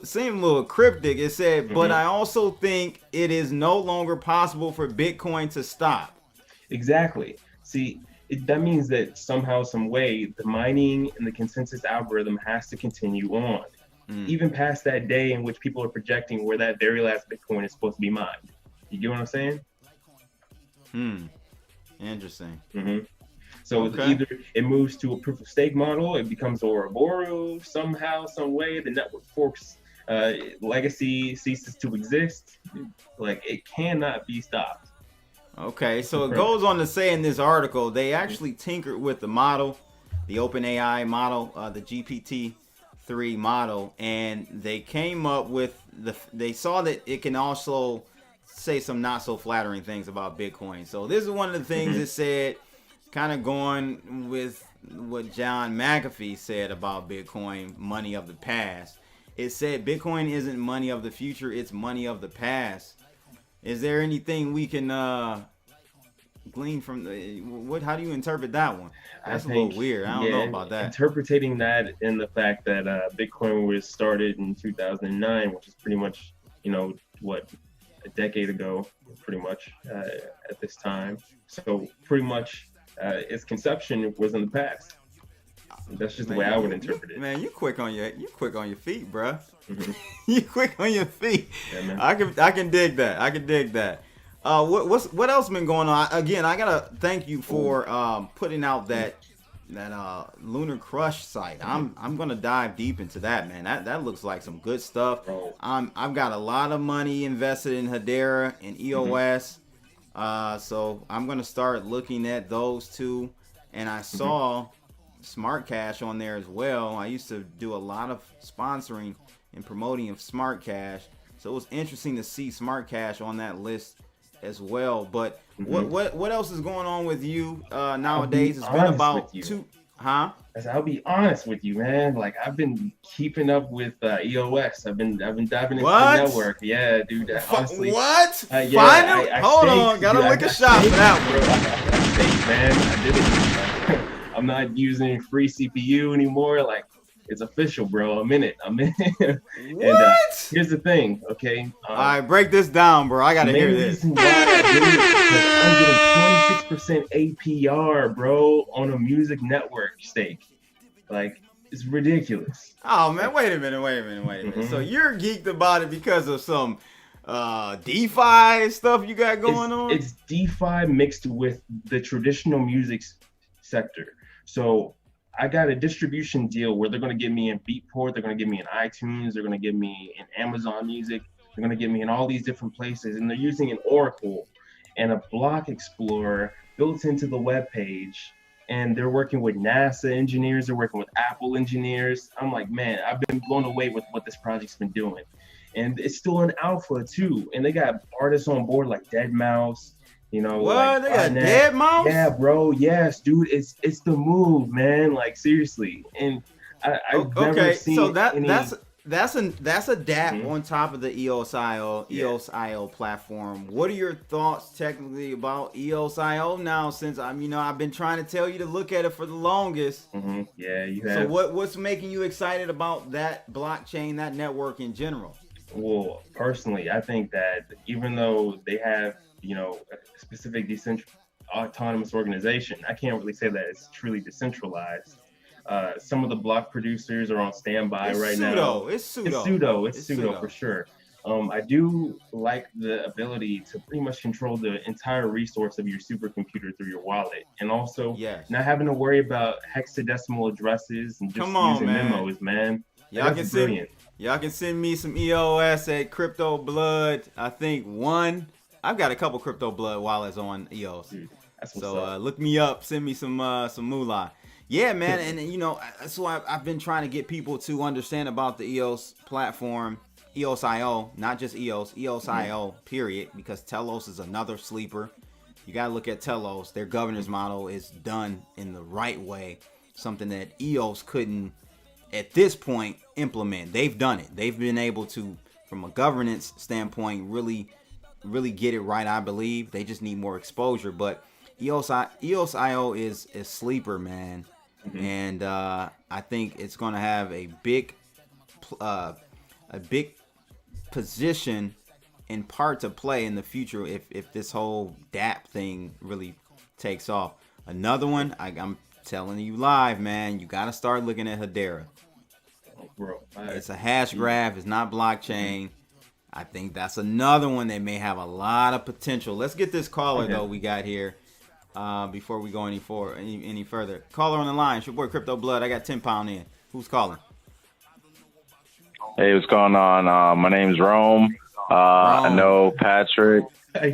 seemed a little cryptic. It said, but I also think it is no longer possible for Bitcoin to stop. Exactly. See, that means that somehow, some way, the mining and the consensus algorithm has to continue on. Even past that day in which people are projecting where that very last Bitcoin is supposed to be mined. You get what I'm saying? Interesting. So either it moves to a proof of stake model, it becomes Ouroboros somehow, some way, the network forks legacy ceases to exist. Like, it cannot be stopped. Okay, so it goes on to say in this article, they actually tinkered with the model, the OpenAI model, the GPT 3 model, and they came up with they saw that it can also say some not so flattering things about Bitcoin. So this is one of the things it said, kind of going with what John McAfee said about Bitcoin, money of the past. It said Bitcoin isn't money of the future, it's money of the past. Is there anything we can glean from how do you interpret that one? That's a little weird. I don't know about that. Interpreting that in the fact that Bitcoin was started in 2009, which is pretty much, a decade ago, pretty much at this time. So pretty much its conception was in the past. That's just the way I would interpret it. Man, you quick on your feet, bruh. You quick on your feet. Yeah, man. I can dig that. What else been going on? Again, I gotta thank you for putting out that Lunar Crush site. I'm gonna dive deep into that, man. That looks like some good stuff. Bro. I've got a lot of money invested in Hedera and EOS, so I'm gonna start looking at those two. And I saw Smart Cash on there as well. I used to do a lot of sponsoring and promoting of Smart Cash, so it was interesting to see Smart Cash on that list as well. But what else is going on with you nowadays? It's been about two. I'll be honest with you, man. Like, I've been keeping up with EOS. I've been diving into the network. Yeah, dude. Honestly, what? Finally, hold on. Gotta lick a shot for that one, bro. I staked, man. I did it. I'm not using free CPU anymore. Like, it's official, bro. I'm in it. What? And here's the thing, okay? All right, break this down, bro. I gotta hear this. Why I do it is because I'm getting 26% APR, bro, on a music network stake. Like, it's ridiculous. Oh man, wait a minute. So you're geeked about it because of some DeFi stuff you got going on? It's DeFi mixed with the traditional music sector. So I got a distribution deal where they're going to give me in Beatport, they're going to give me in iTunes, they're going to give me in Amazon Music, they're going to give me in all these different places, and they're using an Oracle and a block explorer built into the web page, and they're working with NASA engineers, they're working with Apple engineers. I'm like, man, I've been blown away with what this project's been doing. And it's still an alpha too, and they got artists on board like Deadmau5. What? Like, they got Deadmau5? Yeah, bro. Yes, dude. It's the move, man. Like, seriously. And I've never seen so that's a DApp on top of the EOS.io platform. What are your thoughts technically about EOS.io now? Since I've been trying to tell you to look at it for the longest. Yeah, you have. So what's making you excited about that blockchain, that network in general? Well, personally, I think that even though they have a specific autonomous organization, I can't really say that it's truly decentralized. Some of the block producers are on standby right now. It's pseudo for sure. I do like the ability to pretty much control the entire resource of your supercomputer through your wallet, and also not having to worry about hexadecimal addresses and just using memos, man. Y'all can send me some EOS at Crypto Blood. I think I've got a couple Crypto Blood wallets on EOS. Dude, so look me up. Send me some moolah. Yeah, man, and that's why I've been trying to get people to understand about the EOS platform, EOS.io, not just EOS, EOS.io, period, because Telos is another sleeper. You got to look at Telos. Their governance model is done in the right way, something that EOS couldn't, at this point, implement. They've done it. They've been able to, from a governance standpoint, really get it right, I believe. They just need more exposure. But EOS.io is a sleeper, man. And I think it's going to have a big position and part to play in the future if this whole DApp thing really takes off. Another one, I'm telling you live, man, you got to start looking at Hedera. Bro, it's a hash graph. It's not blockchain. I think that's another one that may have a lot of potential. Let's get this caller though we got here before we go any further. Caller on the line. It's your boy Crypto Blood. I got 10 pound in. Who's calling? Hey, what's going on? My name's Rome. I know Patrick. I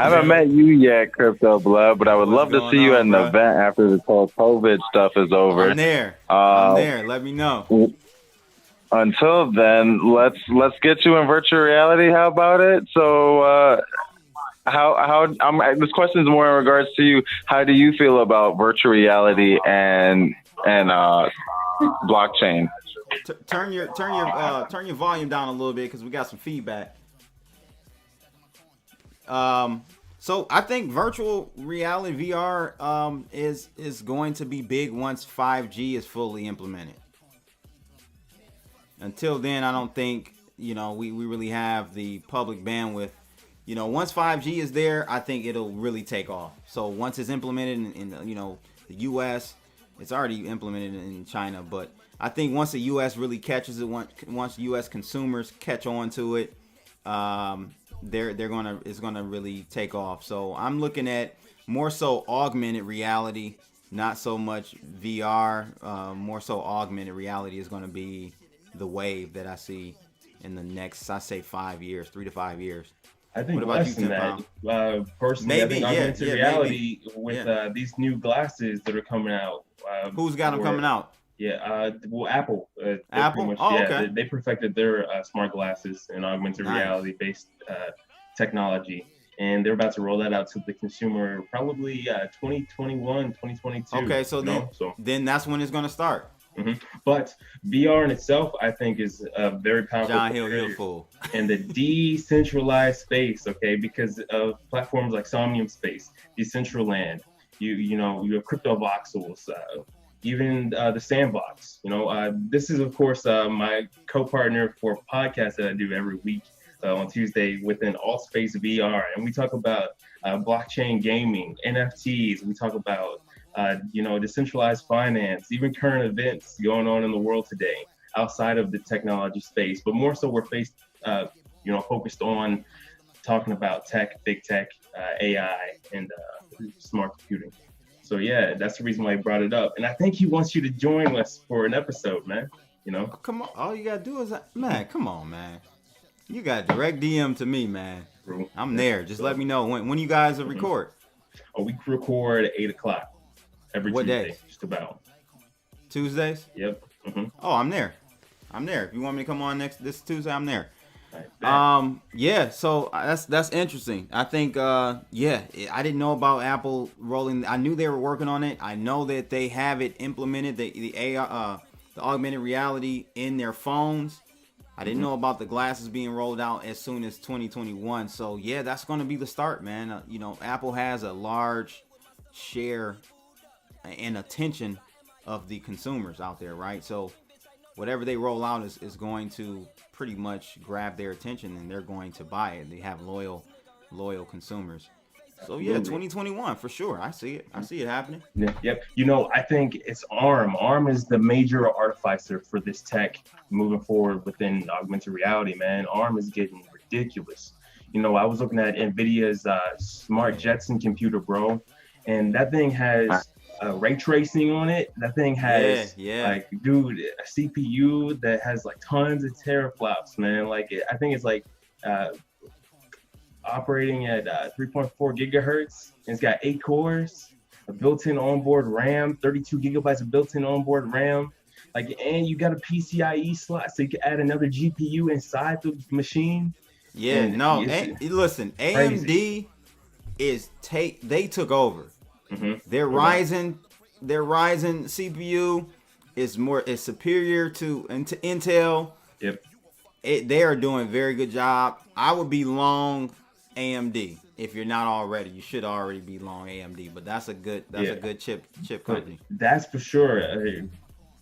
haven't met you yet, Crypto Blood, but I would love to see you at an event after this whole COVID stuff is over. I'm there. Let me know. until then, let's get you in virtual reality. How about it? So, this question is more in regards to you. How do you feel about virtual reality and blockchain? Turn your volume down a little bit because we got some feedback. So I think virtual reality VR is going to be big once 5G is fully implemented. Until then, I don't think we really have the public bandwidth. Once 5G is there, I think it'll really take off. So once it's implemented in the U.S., it's already implemented in China, but I think once the U.S. really catches it, once U.S. consumers catch on to it, it's gonna really take off. So I'm looking at more so augmented reality, not so much VR. More so augmented reality is gonna be the wave that I see in the next, I say 5 years, 3 to 5 years. I think what about less you, than that. Personally, maybe, I think augmented reality maybe. with these new glasses that are coming out. Who's got them coming out? Yeah, Apple. Apple? Much, okay. They perfected their smart glasses and augmented reality-based technology. And they're about to roll that out to the consumer probably 2021, 2022. Okay, so then that's when it's going to start. Mm-hmm. But VR in itself, I think, is a very powerful. John Hill fool. And the decentralized space, okay, because of platforms like Somnium Space, Decentraland, you have Crypto Voxels, even the Sandbox. This is of course my co-partner for a podcast that I do every week on Tuesday within All Space VR, and we talk about blockchain gaming, NFTs. We talk about decentralized finance, even current events going on in the world today outside of the technology space. But more so, we're focused on talking about tech, big tech, AI, and smart computing. So yeah, that's the reason why he brought it up. And I think he wants you to join us for an episode, man. Come on, all you gotta do is, man, come on, man. You got direct DM to me, man. I'm there. Just let me know when you guys record. Oh, we record at 8:00 every Tuesday. Day? Just about. Tuesdays? Yep. Mm-hmm. Oh, I'm there. If you want me to come on this Tuesday, I'm there. Right, yeah, so that's interesting. I think I didn't know about Apple rolling. I knew they were working on it. I know that they have it implemented, the AI, the augmented reality in their phones. I didn't know about the glasses being rolled out as soon as 2021. So yeah, that's going to be the start, man. Apple has a large share and attention of the consumers out there, right? So whatever they roll out is going to pretty much grab their attention, and they're going to buy it. They have loyal consumers. So yeah, 2021 for sure. I see it happening. Yeah, yep. I think it's ARM. ARM is the major artificer for this tech moving forward within augmented reality, man. ARM is getting ridiculous. I was looking at NVIDIA's Smart Jetson computer, bro, and that thing has ray tracing on it. That thing has like, dude, a CPU that has like tons of teraflops, man. Like, I think it's like operating at 3.4 gigahertz. And it's got 8 cores, a built-in onboard RAM, 32 gigabytes of built-in onboard RAM. Like, and you got a PCIe slot, so you can add another GPU inside the machine. Yeah, listen, AMD they took over. Mm-hmm. Their Ryzen CPU is superior to Intel. Yep. They are doing a very good job. I would be long AMD if you're not already. You should already be long AMD, but that's a good chip company. But that's for sure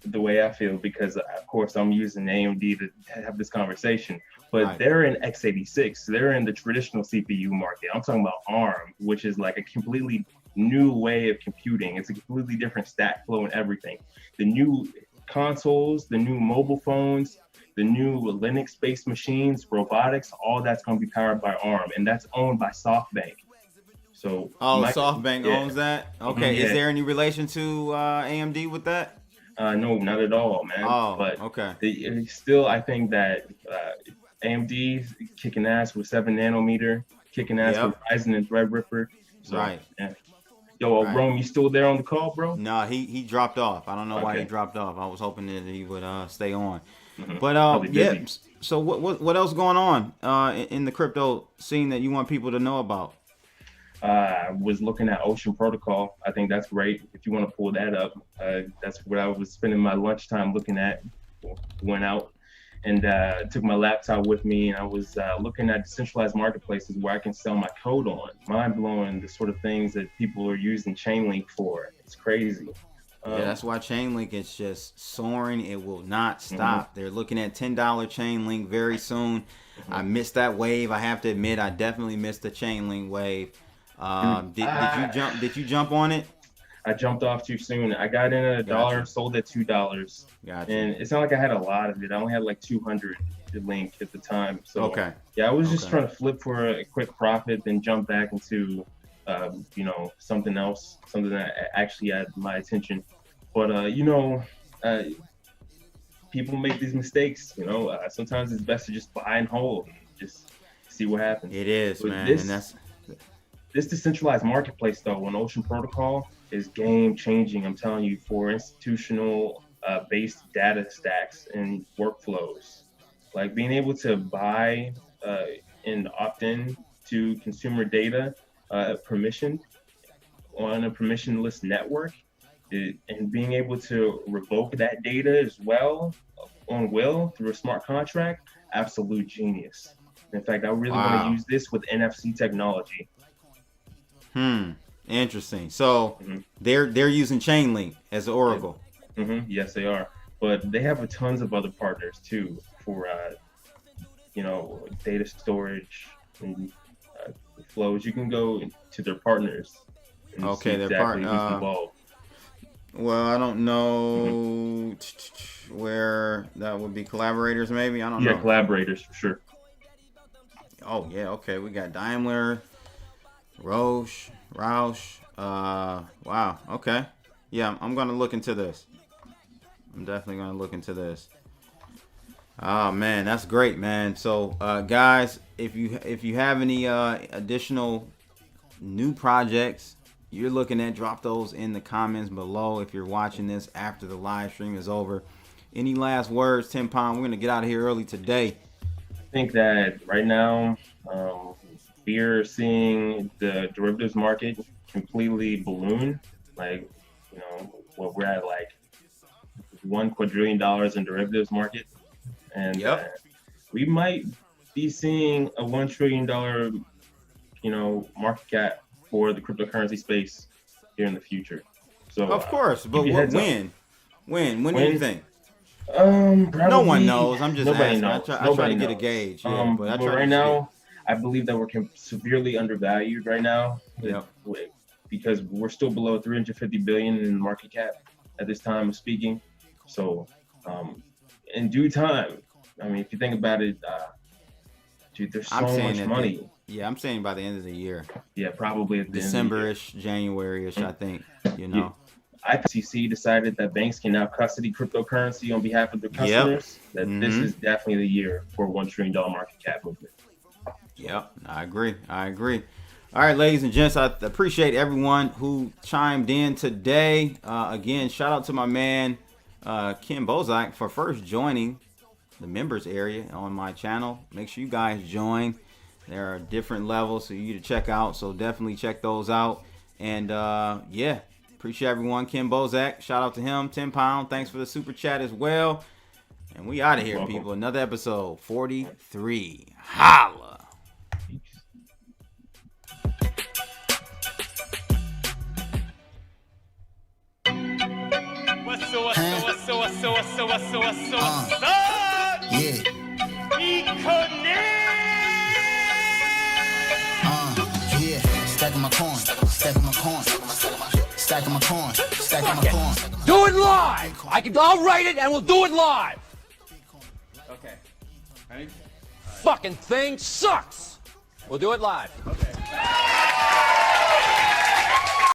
the way I feel, because of course I'm using AMD to have this conversation. But they're in x86. They're in the traditional CPU market. I'm talking about ARM, which is like a completely new way of computing. It's a completely different stack flow and everything. The new consoles, the new mobile phones, the new Linux-based machines, robotics, all that's going to be powered by ARM, and that's owned by SoftBank. So SoftBank owns that? Okay. Is there any relation to AMD with that? No, not at all, man. Oh, but okay. Still, I think that AMD kicking ass with 7 nanometer, kicking ass with Ryzen and Threadripper. So, right. Yeah. Yo, Right. Rome, you still there on the call, bro? No, he dropped off. I don't know why he Okay. dropped off. I was hoping that he would stay on. Mhm. But Probably yeah. busy. So what else going on in the crypto scene that you want people to know about? I was looking at Ocean Protocol. I think that's great. If you want to pull that up, that's what I was spending my lunchtime looking at. Went out and took my laptop with me, and I was looking at decentralized marketplaces where I can sell my code on. Mind blowing, the sort of things that people are using Chainlink for. It's crazy. Yeah, that's why Chainlink is just soaring. It will not stop. They're looking at $10 Chainlink very soon. I missed that wave. I have to admit, I definitely missed the Chainlink wave. Did you jump on it? I jumped off too soon. I got in at $1, sold at $2. Gotcha. And it's not like I had a lot of it. I only had like 200 link at the time. So Okay. yeah, I was just trying to flip for a quick profit, then jump back into something else, something that actually had my attention. But people make these mistakes. Sometimes it's best to just buy and hold, and just see what happens. It is, But man. This decentralized marketplace, though, on Ocean Protocol is game changing. I'm telling you, for institutional based data stacks and workflows, like being able to buy and opt in to consumer data permission on a permissionless network, and being able to revoke that data as well on will through a smart contract, absolute genius. In fact, I really want to use this with NFC technology. Interesting. So they're using Chainlink as the Oracle. Yes, they are. But they have tons of other partners too for data storage and flows. You can go to their partners. And see Their exactly who's involved. Well, I don't know where that would be. Collaborators, maybe. I don't know. Yeah, collaborators for sure. Oh yeah, okay. We got Daimler, Roush. Wow. Okay. Yeah, I'm gonna look into this. I'm definitely gonna look into this. Oh man, that's great, man. So guys, if you have any additional new projects you're looking at, drop those in the comments below. If you're watching this after the live stream is over, any last words, Tim Pond? We're gonna get out of here early today. I think that right now we're seeing the derivatives market completely balloon. Like, we're at like $1 quadrillion in derivatives market, and we might be seeing a $1 trillion, market cap for the cryptocurrency space here in the future. So of course, but when do you think? Probably, no one knows. I'm just asking. Knows. I try to get a gauge. Yeah, but right now, I believe that we're severely undervalued right now. Yep. Because we're still below 350 billion in market cap at this time of speaking. So, in due time, I mean, if you think about it, dude, there's so much money. I'm saying by the end of the year. Yeah, probably at the December-ish, January-ish, I think. IPCC decided that banks can now custody cryptocurrency on behalf of their customers. That this is definitely the year for $1 trillion market cap movement. Yep, I agree. All right, ladies and gents, I appreciate everyone who chimed in today. Again, shout out to my man, Ken Bozak, for first joining the members area on my channel. Make sure you guys join. There are different levels for you to check out, so definitely check those out. And appreciate everyone. Ken Bozak, shout out to him. 10 pound, thanks for the super chat as well. And we out of here, people. Another episode 43. Holla. Stacking my coin, stacking my coin, stacking my coin, stacking my coin. Do it live! I'll write it and we'll do it live! Okay. Ready? Fucking thing sucks! We'll do it live. Okay.